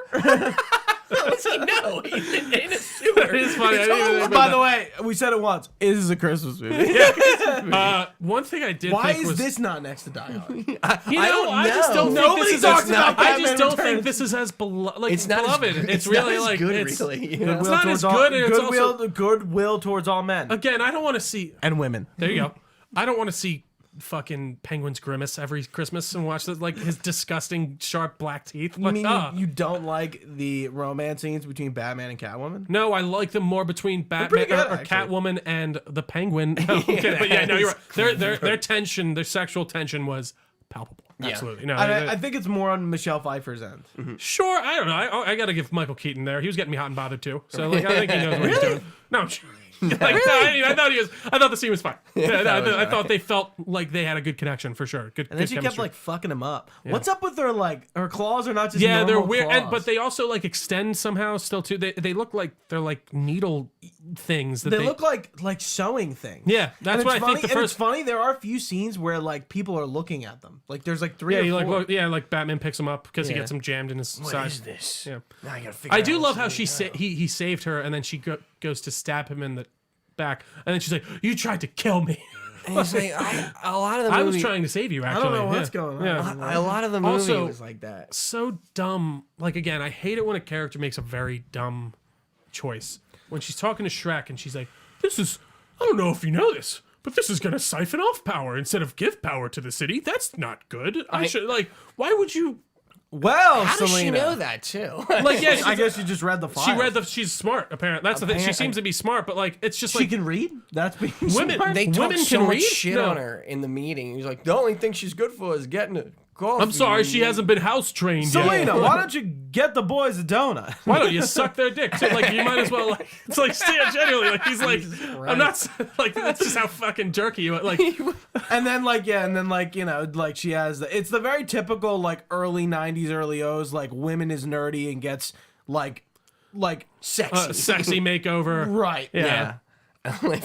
How does he know? He's in a sewer. It is funny. I didn't even think By about the way, we said it once. It is a Christmas movie. that. One thing I did Why think is was this not next to Die Hard? You know, I don't I just don't know. think Nobody this is talks as, about I Batman just don't Returns. think this is as like It's not as beloved. good- It's not really as like good, it's really, you know? It's not as good, and it's also goodwill towards all men again. I don't want to see. and women. There you go. I don't want to see fucking Penguin's grimace every Christmas and watch like his disgusting sharp black teeth. You Like, mean ah. you don't like the romance scenes between Batman and Catwoman? No, I like them more between Batman pretty good, or actually. Catwoman and the Penguin. No, okay, but yeah, no, you're right. Their tension, their sexual tension was palpable. Absolutely. No, I think it's more on Michelle Pfeiffer's end. sure. I don't know. I got to give Michael Keaton there. He was getting me hot and bothered too. So like, I think he knows what he's doing. No, I'm sure. Like, no, I thought he was. I thought the scene was fine. I thought they felt like they had a good connection for sure. Good. And then good she kept chemistry. like fucking him up. What's up with her claws are not just Yeah, they're normal weird, claws. but they also like extend somehow still too. They look like they're like needle things that they look like sewing things. Yeah, that's And what it's I think the funny- and first. it's funny. There are a few scenes where like people are looking at them. Like there's like three. Yeah, or you like four. look, yeah, like Batman picks him up because he Yeah. gets him jammed in his side. What is this? Yeah. Now I gotta figure I out do what's love how in she it. he saved her and then she goes to stab him in the back and then she's like, "You tried to kill me." And he's like, a lot of the movie. I was trying to save you. Actually, I don't know what's Yeah. going on. Yeah. A lot of the movie Also- was like that. So dumb. Like again, I hate it when a character makes a very dumb choice. When she's talking to Shrek and she's like, "This is, I don't know if you know this, but this is gonna siphon off power instead of give power to the city. That's not good. I should like. Why would you? Well, How does she Selena. know that too? Like, yeah, I guess you just read the file. she read the. She's smart. Apparently, that's the thing. She seems to be smart, but like, it's just She like can read. That's being Women- smart. They Women talk can so much read? shit No. on her in the meeting. He's like, the only thing she's good for is getting a coffee. I'm sorry, she hasn't been house trained yet. Selena, why don't you get the boys a donut? Why don't you suck their dick too? Like you might as well. Like, it's like genuinely. Like he's like, I'm not like that's just how fucking jerky you like. And then like you know like she has it's the very typical like early 90s early O's like women is nerdy and gets like sexy. Sexy makeover. right Yeah.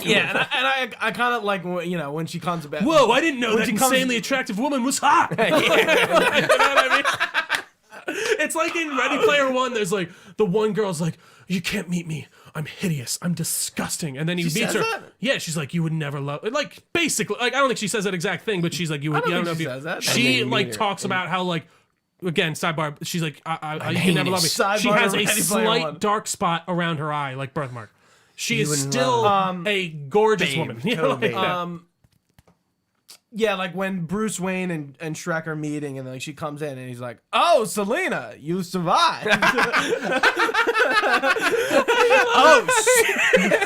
yeah and I kind of like you know when she comes back. Whoa! I didn't know When that she comes- insanely attractive woman was hot. You know what I mean? It's like in Ready Player One. There's like the one girl's like, "You can't meet me. I'm hideous. I'm disgusting." And then he meets says her. that? Yeah, she's like, "You would never love." Like basically, like I don't think she says that exact thing, but she's like, "You would." don't I don't think know she if you. says that. And She then you like meet her talks and- about how like. Again, sidebar. She's like, you can never love me. Sidebar She has to a Ready Player slight One. dark spot around her eye, like birthmark. She You is wouldn't still love a gorgeous Babe, woman. You know, total like babe. that. Yeah, like when Bruce Wayne and Shrek are meeting, and like she comes in, and he's like, "Oh, Selena, you survived."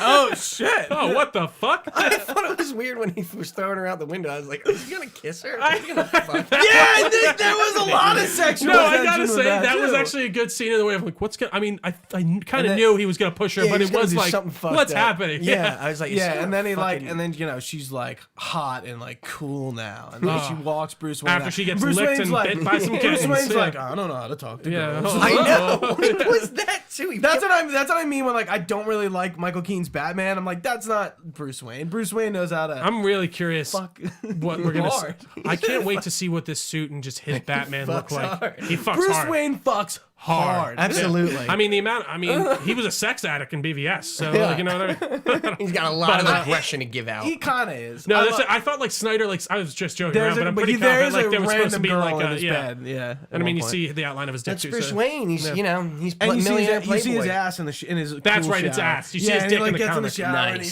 Oh shit! Oh, what the fuck? I thought it was weird when he was throwing her out the window. I was like, is he gonna kiss her? Is he gonna fuck her? Yeah, I think there was a lot of sexual. No, I tension gotta with say that was too. actually a good scene in the way of like, what's gonna? I mean, I kind of then- knew he was gonna push her, Yeah, but he's it gonna was do like, something fucked what's up. happening? Yeah, I was like, Yeah, and then he like, fucking- and then you know she's like hot and like cool now, and then she walks Bruce Wayne After out. she gets Bruce licked Wayne's and like, bit by some Bruce kittens, Wayne's yeah. like, I don't know how to talk to Yeah. girls. I know. What was that too? He That's what I mean when like I don't really like Michael Keaton's Batman. I'm like, that's not Bruce Wayne. Bruce Wayne knows how to I'm really curious fuck. what we're gonna. hard. I can't wait to see what this suit and just his Batman look fucks like. hard. He fucks Bruce hard. Wayne fucks hard. Absolutely. I mean, the amount. I mean, he was a sex addict in BVS, so like, you know what I mean. He's got a lot of But, aggression to give out. He kind of is. No, I that's lo- it. I thought like Snyder, like I was just joking there's around, but I'm but pretty there confident is like there a was supposed to random be girl like in a his yeah. bed. Yeah. And I mean, you see the outline of his dick That's too. Bruce so- Wayne. He's yeah. you know he's And you see, millionaire you see his playboy. ass in the in his. That's cool right, it's shower. ass. You see yeah, his and dick he like in the gets in the comic. shower and Nice.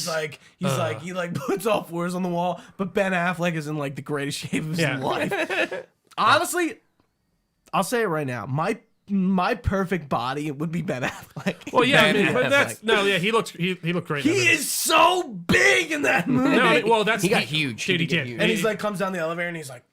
he's like he like puts all fours on the wall. But Ben Affleck is in like the greatest shape of his Yeah. life. Honestly, I'll say it right now. My perfect body would be Ben Affleck. Well, yeah, I Ben mean, but Affleck. that's no, yeah, he looked great. in He that is so big in that movie. movie. No, I mean, well, that's He got huge. Dude, he He did did. huge. And he's like comes down the elevator and he's like,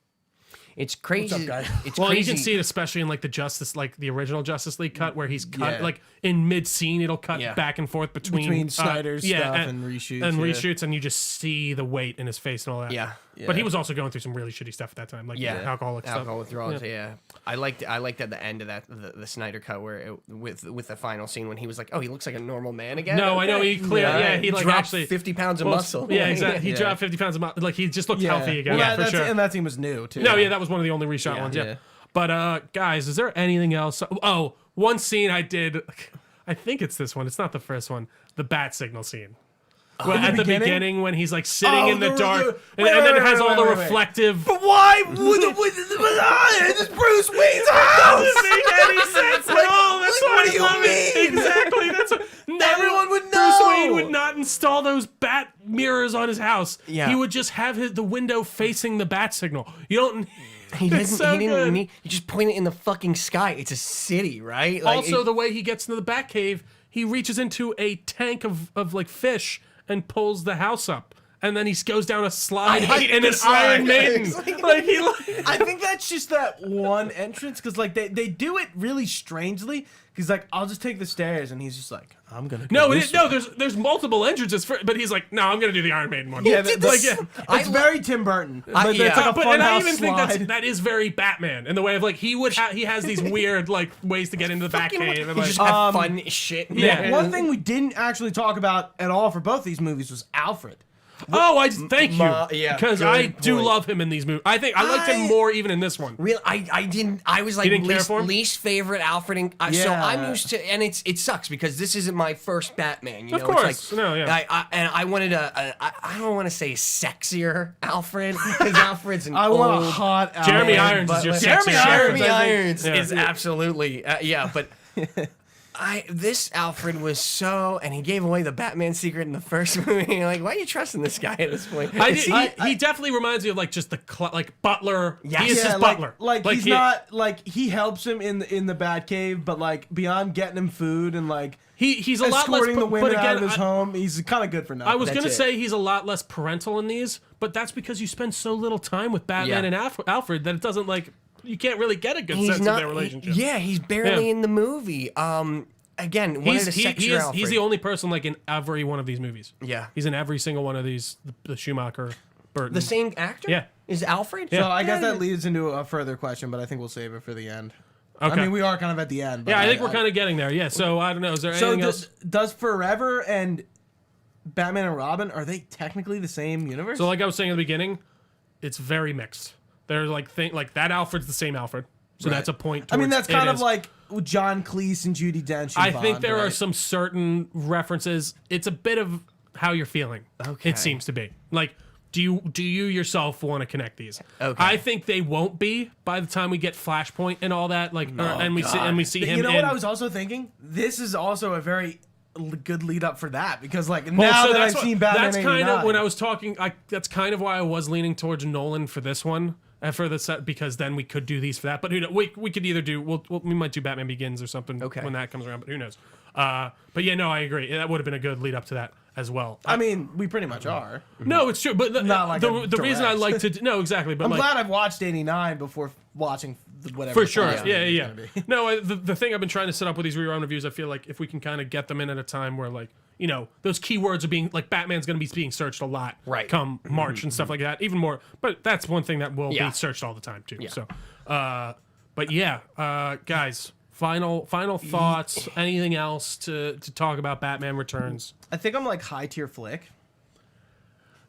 It's crazy. What's up, guys? It's Well, crazy. you can see it especially in like the original Justice League cut where he's cut Yeah. like in mid scene. It'll cut Yeah. back and forth between Snyder's stuff and reshoots, and yeah. reshoots, and you just see the weight in his face and all that. Yeah. But he was also going through some really shitty stuff at that time, like alcoholic stuff. Alcohol withdrawals. Yeah. I liked at the end of that the Snyder cut where with the final scene when he was like, oh, he looks like a normal man again. No, I know he he like dropped actually 50 pounds of muscle. Yeah, exactly. He Yeah. dropped 50 pounds of muscle. Like he just looked Yeah. healthy again. Well, for sure. And that scene was new too. No, yeah, that was one of the only reshot ones. Yeah. Yeah. But guys, is there anything else? Oh, one scene I did. I think it's this one. It's not the first one. The bat signal scene. Well, at the beginning when he's like sitting in the dark, and then it has all the reflective. But why would this is Bruce Wayne's house? Doesn't make any sense at all. That's Like, why what do I you love it. mean? Exactly. That's what, Everyone would Bruce know. Wayne would not install those bat mirrors on his house. Yeah. He would just have the window facing the bat signal. You don't. He It's doesn't. so he didn't. good. Need, you just point it in the fucking sky. It's a city, right? Like, Also, the way he gets into the bat cave, he reaches into a tank of like fish and pulls the house up. And then he goes down a slide in an Iron Maiden. I think that's just that one entrance because like they do it really strangely. He's like, I'll just take the stairs, and he's just like, I'm gonna. Go this way. there's multiple entrances, but he's like, no, I'm gonna do the Iron Maiden one. Yeah, did like, this- it's very Tim Burton. But yeah. it's like a But and I funhouse even slide. think that is very Batman in the way of like he has these weird like ways to get into the bat cave. And, you like, just have fun shit. Yeah. One thing we didn't actually talk about at all for both these movies was Alfred. thank you, yeah, because good I do point. love him in these movies. I think I liked him more even in this one. Real, I didn't. I was like didn't care for him? least favorite Alfred. So Yeah. I'm used to, and it sucks because this isn't my first Batman. You Of know, course. It's like, No, yeah. I wanted I don't want to say sexier Alfred because Alfred's an I want a old. hot Alfred. Jeremy Irons is but, just like, sexy. Jeremy I think- Irons Yeah. is absolutely but. This Alfred was so, and he gave away the Batman secret in the first movie. You're like, why are you trusting this guy at this point? He definitely reminds me of like just the like Butler. Yes. He is Yeah, his butler. like he's he, not like he helps him in the Batcave, but like beyond getting him food and like He's a lot less. escorting the But women again, out of his home, he's kind of good for nothing. I was That's gonna it. say he's a lot less parental in these, but that's because you spend so little time with Batman Yeah. and Alfred that it doesn't like you can't really get a good sense of their relationship. He's barely Yeah. in the movie. Again, one of the sexier Alfred. he's the only person like in every one of these movies. Yeah. He's in every single one of these. The Schumacher, Burton. The same actor? Yeah. Is Alfred? So I guess that leads into a further question, but I think we'll save it for the end. I Okay. mean, we are kind of at the end. But Yeah, I think we're kind of getting there. Yeah. So I don't know. Is there So anything else? does Forever and Batman and Robin, are they technically the same universe? So like I was saying at the beginning, it's very mixed. They're like like that Alfred's the same Alfred. So Right. that's a point. I mean, towards that's kind it of is. like John Cleese and Judi Dench. I think there are some certain references. It's a bit of how you're feeling. Okay. It seems to be. Like, do you yourself want to connect these? Okay. I think they won't be by the time we get Flashpoint and all that. Like, and we see him. You know in, what I was also thinking? This is also a very good lead up for that because like Well, now so that I've that's seen Batman, that's kind 89, of when I was talking. That's kind of why I was leaning towards Nolan for this one. For the set, because then we could do these for that, but who knows? We could either do we might do Batman Begins or something when that comes around, but who knows? But yeah, no, I agree. That would have been a good lead up to that as well. I mean, we pretty much are. No, it's true, but Not like a the reason I direct. like to no exactly, but I'm like, glad I've watched 89 before watching whatever. for the sure, first yeah, movie's yeah. gonna be. No, the thing I've been trying to set up with these rerun reviews, I feel like if we can kind of get them in at a time where like those keywords are being like Batman's going to be being searched a lot, Right. Come March and stuff like that, even more. But that's one thing that will Yeah. be searched all the time too. Yeah. So, but yeah, guys, final thoughts. Anything else to talk about Batman Returns? I think I'm like high tier flick.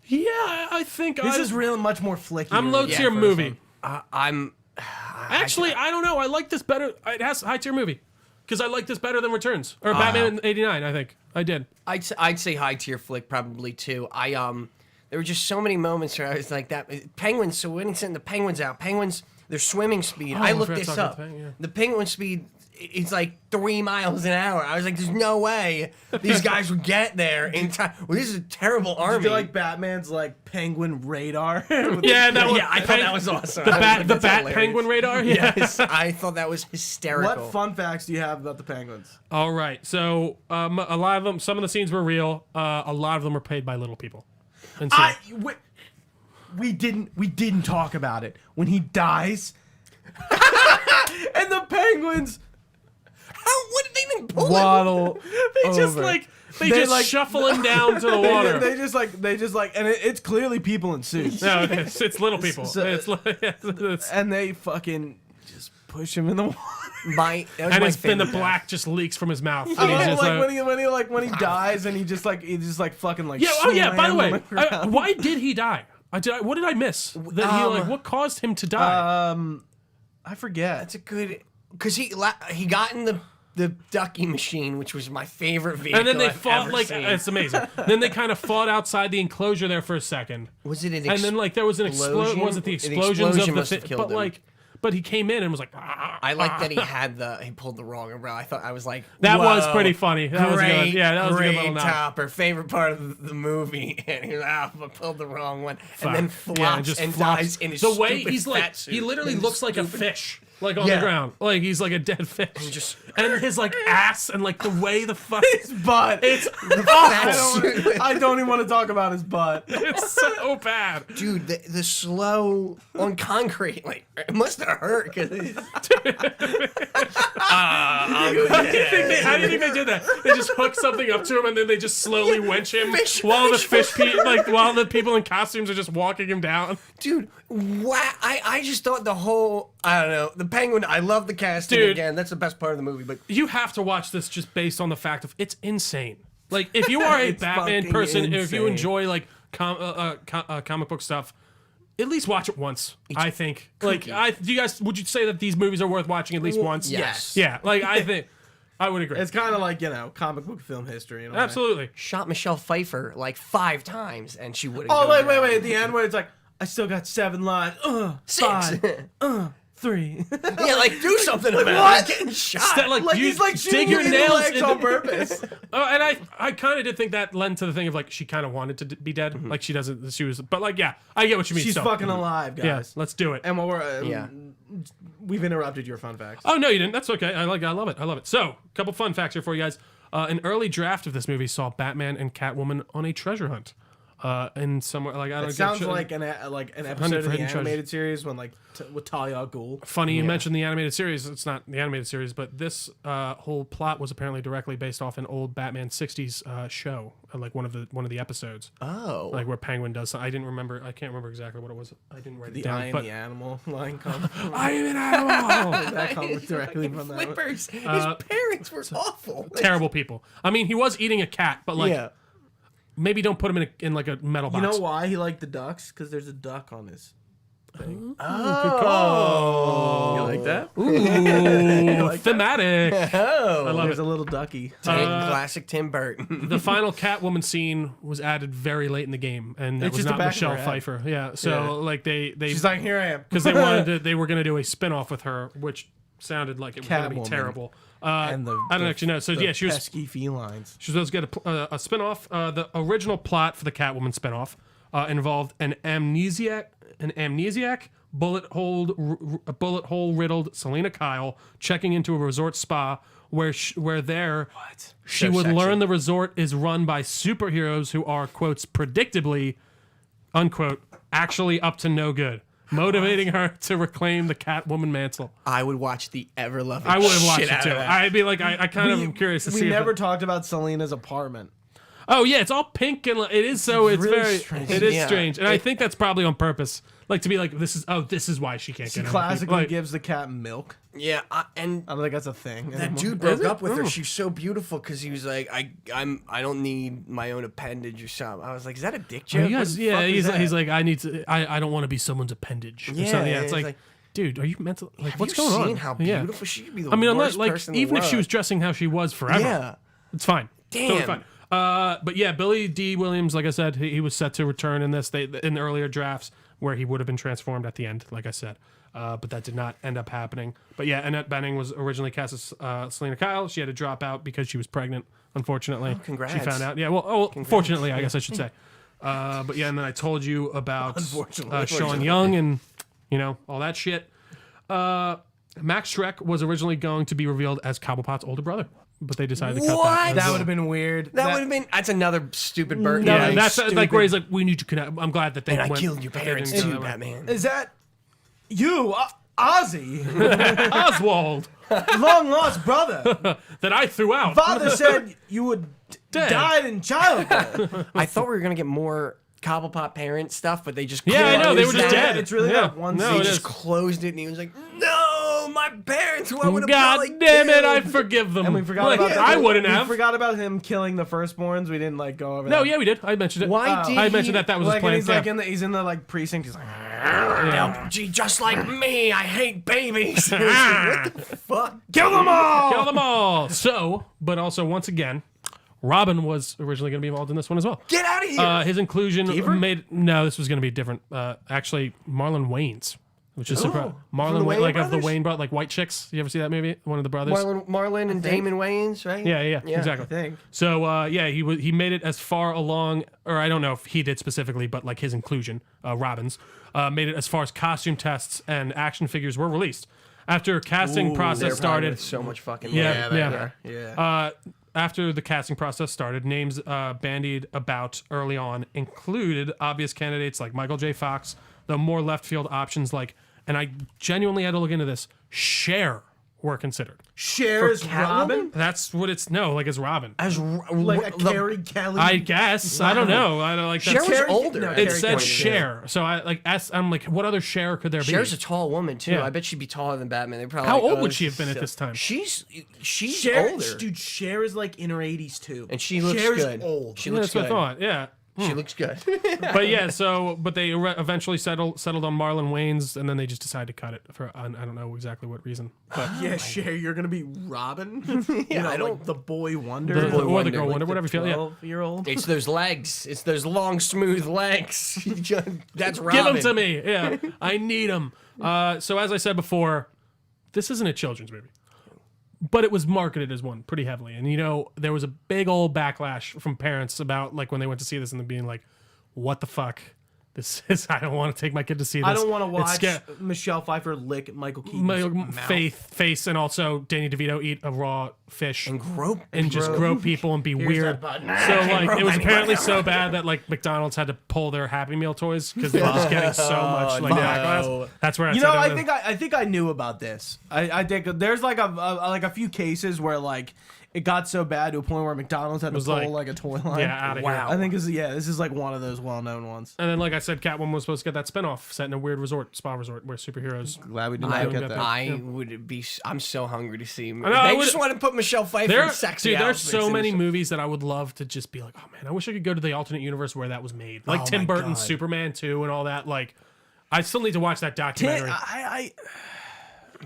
Yeah, I think This is really much more flicky. I'm low tier movie. I'm. Actually, I don't know. I like this better. It has high tier movie because I like this better than Returns or Batman '89. I think I did. I'd say high tier flick probably too. There were just so many moments where I was like that. Penguins. So when he sent the penguins out, penguins their swimming speed. I I looked forgot this to talk up. about the penguin, yeah. The penguin speed. It's like 3 miles an hour. I was like, "There's no way these guys would get there in time." Well, this is a terrible I army. feel like Batman's like penguin radar. Yeah, that one. I thought that was awesome. The I was bat, like, the that's bat hilarious. penguin radar. Yeah. Yes, I thought that was hysterical. What fun facts do you have about the penguins? All right. So a lot of them, some of the scenes were real. A lot of them were paid by little people. And so, we didn't talk about it. When he dies, and the penguins What did they even pull waddle. They just over. they just like- shuffle him down to the water. They just like, and it's clearly people in suits. No, it's little people. So- it's And they fucking just push him in the water. and then the black just leaks from his mouth. And he's just When he dies and he just fucking like yeah. Oh yeah. By the slams on way, ground. why did he die? What did I miss? That what caused him to die? I forget. That's a good because he got in the ducky machine, which was my favorite vehicle. And then they I've fought ever like seen. it's amazing. Then they kind of fought outside the enclosure there for a second. Was it an And then there was an explosion. Was it the explosions of the must have thing? killed him. But he came in and was like. "Ah, I like that he pulled the wrong umbrella. I was like, That was whoa, pretty funny. That was good. Yeah, that was a good little nod. topper. Favorite part of the movie. And he was I pulled the wrong one. And then Fuck. flops Yeah, and flops. dies in his the way stupid he's fat like suit. he literally In looks like a stupid- fish like on Yeah. the ground, like he's like a dead fish, just- and his like ass and like the way the fuck Butt. it's fat awful. suit. I don't even want to talk about his butt. It's so bad. Dude, the slow on concrete, like it must have hurt because How do you think they did that? They just hook something up to him and then they just slowly winch him while the people in costumes are just walking him down. dude, wow! I just thought the whole I don't know the penguin. I love the casting Dude. again. That's the best part of the movie. But You have to watch this just based on the fact of it's insane. Like if you are a It's Batman fucking person, if you insane. enjoy like comic book stuff, at least watch it once. I think. Like would you say that these movies are worth watching at least once? yes. Yeah. Like I think I would agree. It's kind of like comic book film history. You know, Absolutely. shot Michelle Pfeiffer like 5 times, and she wouldn't. Oh go wait! down. At the end where it's like, I still got 7 lines. 6. 5. 3. Yeah, like do something about what? it. He's getting shot. Like, Like you he's like dig shooting your him in the nails legs into- on purpose. Oh, and I kind of did think that led to the thing of like she kind of wanted to be dead, like she doesn't. She was, but like yeah, I get what you mean. She's so, fucking alive, guys. Yeah, let's do it. And while we're Yeah. we've interrupted your fun facts. Oh no, you didn't. That's okay. I love it. So, a couple fun facts here for you guys. An early draft of this movie saw Batman and Catwoman on a treasure hunt. In somewhere like I don't. It sounds get- like an episode Hunting of for the Hidden Treasure. animated series when with Talia al Ghul. Funny you mentioned the animated series. It's not the animated series, but this whole plot was apparently directly based off an old Batman '60s show, like one of the episodes, Oh. like where Penguin does. I didn't remember. I can't remember exactly what it was. I didn't write it The down. I am but the animal line comes. I am an animal. That comes directly from that. one. Flippers. His parents were awful. Terrible people. I mean, he was eating a cat, but like Yeah. maybe don't put him in like a metal You box. know why he liked the ducks? Because there's a duck on his thing. Oh. You like that? Ooh, thematic. Oh. I love There's it. a little ducky. Classic Tim Burton. The final Catwoman scene was added very late in the game, and that It's was just the not back of Michelle her head. Pfeiffer. Yeah, so Yeah. like they She's like, here I am. because they were gonna do a spin-off with her, which sounded like it was gonna be Catwoman. terrible. And the I don't actually know. So the yeah, she was pesky felines. supposed to get a spin-off. The original plot for the Catwoman spin-off involved an amnesiac, bullet hole riddled Selena Kyle checking into a resort spa where she would sexy. learn the resort is run by superheroes who are quotes predictably unquote actually up to no good, motivating her to reclaim the Catwoman mantle. I would watch the ever loving. I would have watched shit it out too. of that. I'd be like, I kind of am curious to see. We if never it- talked about Selena's apartment. Oh yeah, it's all pink and it is so it's really very strange. it is Yeah. strange, and I think that's probably on purpose, like to be like this is why she can't She get in. classically Like, gives the cat milk. Yeah, and I don't think that's a thing. that anymore. dude broke it? up with her. Oh. She's so beautiful because he was like, I don't need my own appendage or something. I was like, is that a dick joke? he What has, the yeah, fuck is he's that? like I don't want to be someone's appendage. Or Yeah, something. yeah, It's it's like, like, dude, are you mental? Like, Have what's you going seen on? how Yeah. beautiful she could be? The I mean, worst unless like person in the even if she world. was dressing how she was forever, Yeah. it's fine. Totally Damn. fine. But yeah, Billy D. Williams, like I said, he was set to return in this. In the earlier drafts where he would have been transformed at the end, like I said. But that did not end up happening. But yeah, Annette Benning was originally cast as Selena Kyle. She had to drop out because she was pregnant, unfortunately. congrats. She found out. Yeah, well, fortunately, I guess I should say. But yeah, and then I told you about Unfortunately. Sean Young and, all that shit. Max Schreck was originally going to be revealed as Cobblepot's older brother. but they decided to cut What? that. That would have been weird. That would have been. That's another stupid Burton. Yeah, line. that's stupid. like where he's like, we need to connect. I'm glad that they And I went. killed your that they parents didn't go too, that way. Batman. Is that you, Ozzy, Oswald, long lost brother? that I threw out. Father said you would Dead. died in childbirth. I thought we were gonna get more Cobblepot parent stuff, but they just Yeah, I know, they were closed just that. dead. It's really Yeah. that one No, scene. it They is. just closed it, and he was like, "No, my parents, who I would have God probably damn it, I killed." forgive them. And we forgot Like, about I wouldn't we have. forgot about him killing the firstborns. We didn't like go over that. No, yeah, we did. I mentioned it. Why did I mentioned he- that was like his plan. and he's like in the like precinct. He's like, Gee, just like me, I hate babies. What the fuck? kill them all. Kill them all. So, but also once again, Robin was originally going to be involved in this one as well. Get out of here! His inclusion Deaver? made this was going to be different. Actually, Marlon Wayans, which is surprising. Marlon the Wayne, Wayans like of the brothers? Wayne brought like White Chicks. You ever see that movie? One of the brothers. Marlon and Damon Wayans, right? Yeah, exactly. I think. So he made it as far along, or I don't know if he did specifically, but like his inclusion, Robin's, made it as far as costume tests and action figures were released. After casting They're process probably started, with so much fucking Yeah, money. yeah. Yeah. after the casting process started, names bandied about early on included obvious candidates like Michael J. Fox, the more left field options like, and I genuinely had to look into this, Cher were considered. Cher's Robin, That's what it's, no, like it's Robin. like a Carrie Kelly. I guess. I don't know. I don't like that. Cher was Carrie- older. no, at It that said point. Cher. So I'm like, what other Cher could there be? Cher's a tall woman too. Yeah. I bet she'd be taller than Batman. They probably How like, old oh, would she have been at so- this time? She's Cher, older, dude. Cher is like in her 80s too, and she looks Cher's good. old. She Yeah, looks that's what I good. thought. Yeah. She looks good. But yeah, but they eventually settled on Marlon Wayans, and then they just decided to cut it for I don't know exactly what reason. But Yeah, Cher, you're gonna be Robin. You know, I don't- like the boy wonder, or the Wonder, girl like wonder, whatever you feel. Yeah. 12-year-old. It's those legs. It's those long, smooth legs. That's Robin. Give them to me. Yeah, I need them. So as I said before, this isn't a children's movie, but it was marketed as one pretty heavily. And there was a big old backlash from parents about like when they went to see this and them being like, "What the fuck? This is. I don't want to take my kid to see this. I don't want to It's watch Michelle Pfeiffer lick Michael Keaton's mouth. face, and also Danny DeVito eat a raw fish And grope. and just grope people and be weird. that button. So like it was apparently so bad that like McDonald's had to pull their Happy Meal toys because they were just getting so much like backlash. That's where You know, I think I knew about this. I think there's like a few cases where like it got so bad to a point where McDonald's had to pull like- like a toy line. out of here. I think this is like one of those well-known ones. And then like I said, Catwoman was supposed to get that spinoff set in a weird spa resort where superheroes. Glad we did I, not get that. would be. I'm so hungry to see. know, They I would- just want to put Michelle Pfeiffer in sexy there's outfits so and many shit. movies that I would love to just be like, oh man, I wish I could go to the alternate universe where that was made, like Oh Tim my Burton's God. Superman 2 and all that. Like, I still need to watch that documentary.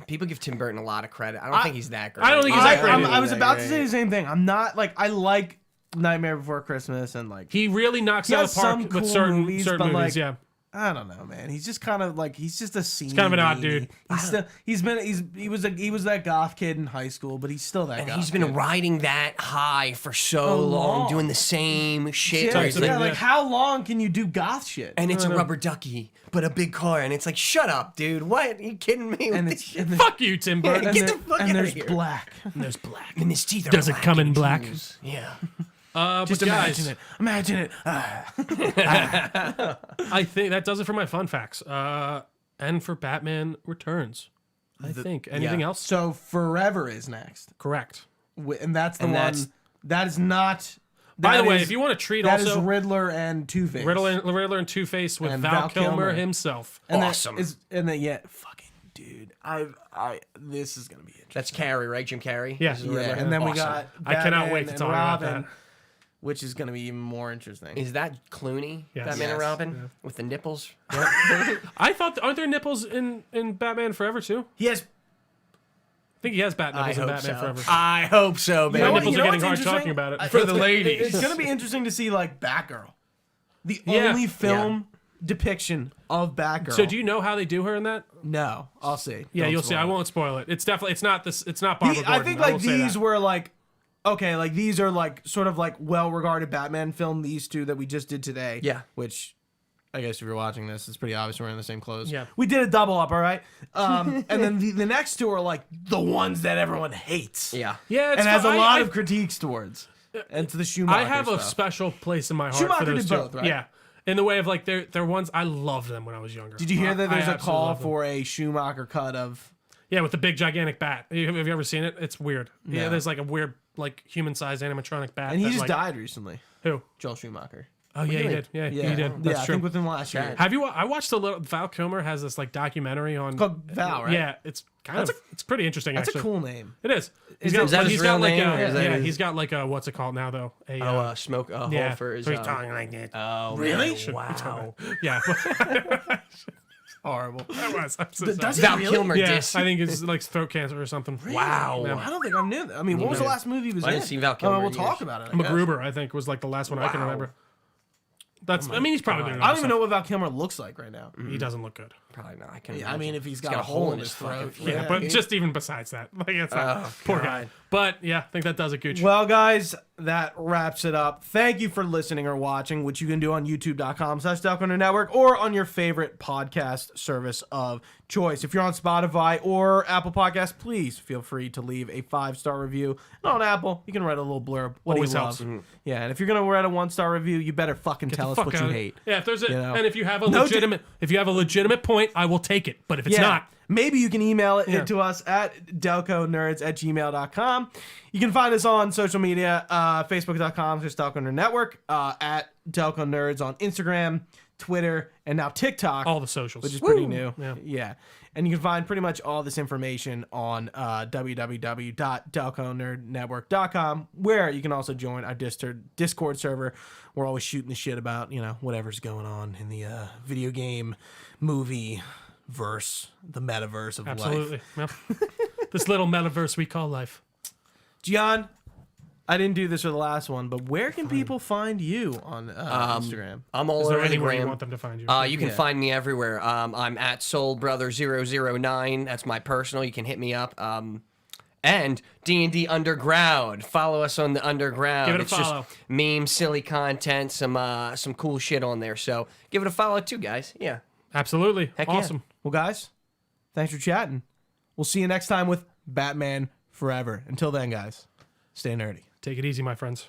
People give Tim Burton a lot of credit. I don't think he's that great. I don't think he's that great. I was about to say the same thing. I'm not like I like Nightmare Before Christmas and like He really knocks He out has the park some with cool certain movies, certain but, movies. like, Yeah, I don't know, man. He's just kind of like he's just a scene. kind of an odd dude. He was that goth kid in high school, but he's still that. And goth he's been kid. riding that high for so So long, long. doing the same shit. Yeah, where it's yeah, like- like how long can you do goth shit? and it's a rubber ducky, but a big car, and it's like, shut up, dude. What? Are you kidding me? And with it's this shit? and Fuck you, Tim Burton. Get the fuck and outta there's here. black. And there's black. And his teeth are Does it black come in and black? fused. Yeah. Just but guys, imagine it. Imagine it. I think that does it for my fun facts. And for Batman Returns, I think. Anything else? So Forever is next, Correct. and that's the And one. that's- That is not. By that the way, is- if you want to treat that is also Riddler and Two-Face. Riddler and Two-Face with And Val Val Kilmer Kilmer. himself. And Awesome. Fucking dude. This is gonna be interesting. That's Carrey, right? Jim Carrey? Yeah. This is Yeah, Riddler? and then we Awesome. got. I cannot Batman wait to and talk about Robin, that. which is gonna be even more interesting. Is that Clooney? Yes. Batman and Yes. Robin? With the nipples? I thought, aren't there nipples in Batman Forever too? He has. I think he has bat I nipples in hope Batman so. Forever. I hope so, My man. nipples are getting what's hard interesting? talking about it. For the ladies. It's gonna be interesting to see like Batgirl, the Yeah. only film depiction of Batgirl. So do you know how they do her in that? No, I'll see. Yeah, Don't you'll see. spoil I it. won't spoil it. It's definitely it's not this. It's not Barbara I Gordon. think will like say these that. were like okay, like these are like sort of like well-regarded Batman film. These two that we just did today. Yeah. which I guess if you're watching this, it's pretty obvious we're in the same clothes. Yeah. We did a double up, all right? And then the next two are like the ones that everyone hates. Yeah. Yeah, it's And has a fun. lot of critiques towards. And to the Schumacher I have a stuff. special place in my heart Schumacher for those did two. both, right? Yeah. In the way of like they're ones I loved them when I was younger. Did you hear that there's I a absolutely call loved them. for a Schumacher cut of... Yeah, with the big gigantic bat. Have you ever seen it? It's weird. Yeah, No. there's like a weird like human-sized animatronic bat. And he that, just like, died recently. Who? Joel Schumacher. Oh yeah, he did. Yeah, he did. That's I true. think within the last year. Have you? I watched a little. Val Kilmer has this like documentary on. Called Val, right? Yeah, it's it's pretty interesting. That's actually. a cool name. It is. Is that his real name, or is that his- he's got like a what's it called now though? A Smoke a hole yeah. for his. So he's talking like that. Oh, Really? man, wow. Yeah. Horrible. That was. I'm so Does sorry. he Val really? Kilmer Yeah, diss. I think it's like throat cancer or something. Wow. Yeah. I don't think I knew that. I mean, what was the last movie he was I in? didn't see Val Kilmer We'll in talk years. about it. I guess. MacGruber, I think, was like the last one I can Wow. remember. That's. I mean, he's probably been. In I don't other even know what Val Kilmer looks like right now. stuff. He doesn't look good. Probably not. I can. Yeah, I mean, if he's got got a hole in his throat. fucking- Yeah, but just even besides that, like it's not, poor guy. God. But yeah, I think that does it, Gooch. Well, guys, that wraps it up. Thank you for listening or watching, which you can do on youtube.com/Delco Network or on your favorite podcast service of choice. If you're on Spotify or Apple Podcasts, please feel free to leave a 5-star review. And on Apple, you can write a little blurb. What Always do you helps. love? Yeah, and if you're gonna write a 1-star review, you better fucking tell us Fuck what you out of it. hate. Yeah, if there's a, know? and if you have a No, legitimate point, I will take it. But if it's Yeah. not, Maybe you can email it Yeah. to us at delconerds@gmail.com. You can find us on social media, facebook.com/DelcoNerdNetwork, at Delco Nerds on Instagram, Twitter, and now TikTok, all the socials. which is pretty new. Yeah. And you can find pretty much all this information on www.delconerdnetwork.com, where you can also join our Discord server. We're always shooting the shit about, whatever's going on in the video game, movie verse, the metaverse of Absolutely. life. Yep. This little metaverse we call life. Gian, I didn't do this for the last one, but where can people find you on Instagram? I'm all Is there over the anywhere you gram. want them to find you? You can find me everywhere. I'm at SoulBrother009. That's my personal. You can hit me up. And D&D Underground. Follow us on the Underground. Give it a it's follow. just memes, silly content, some cool shit on there. So give it a follow too, guys. Yeah. Absolutely. Heck yeah. Awesome. Well, guys, thanks for chatting. We'll see you next time with Batman Forever. Until then, guys, stay nerdy. Take it easy, my friends.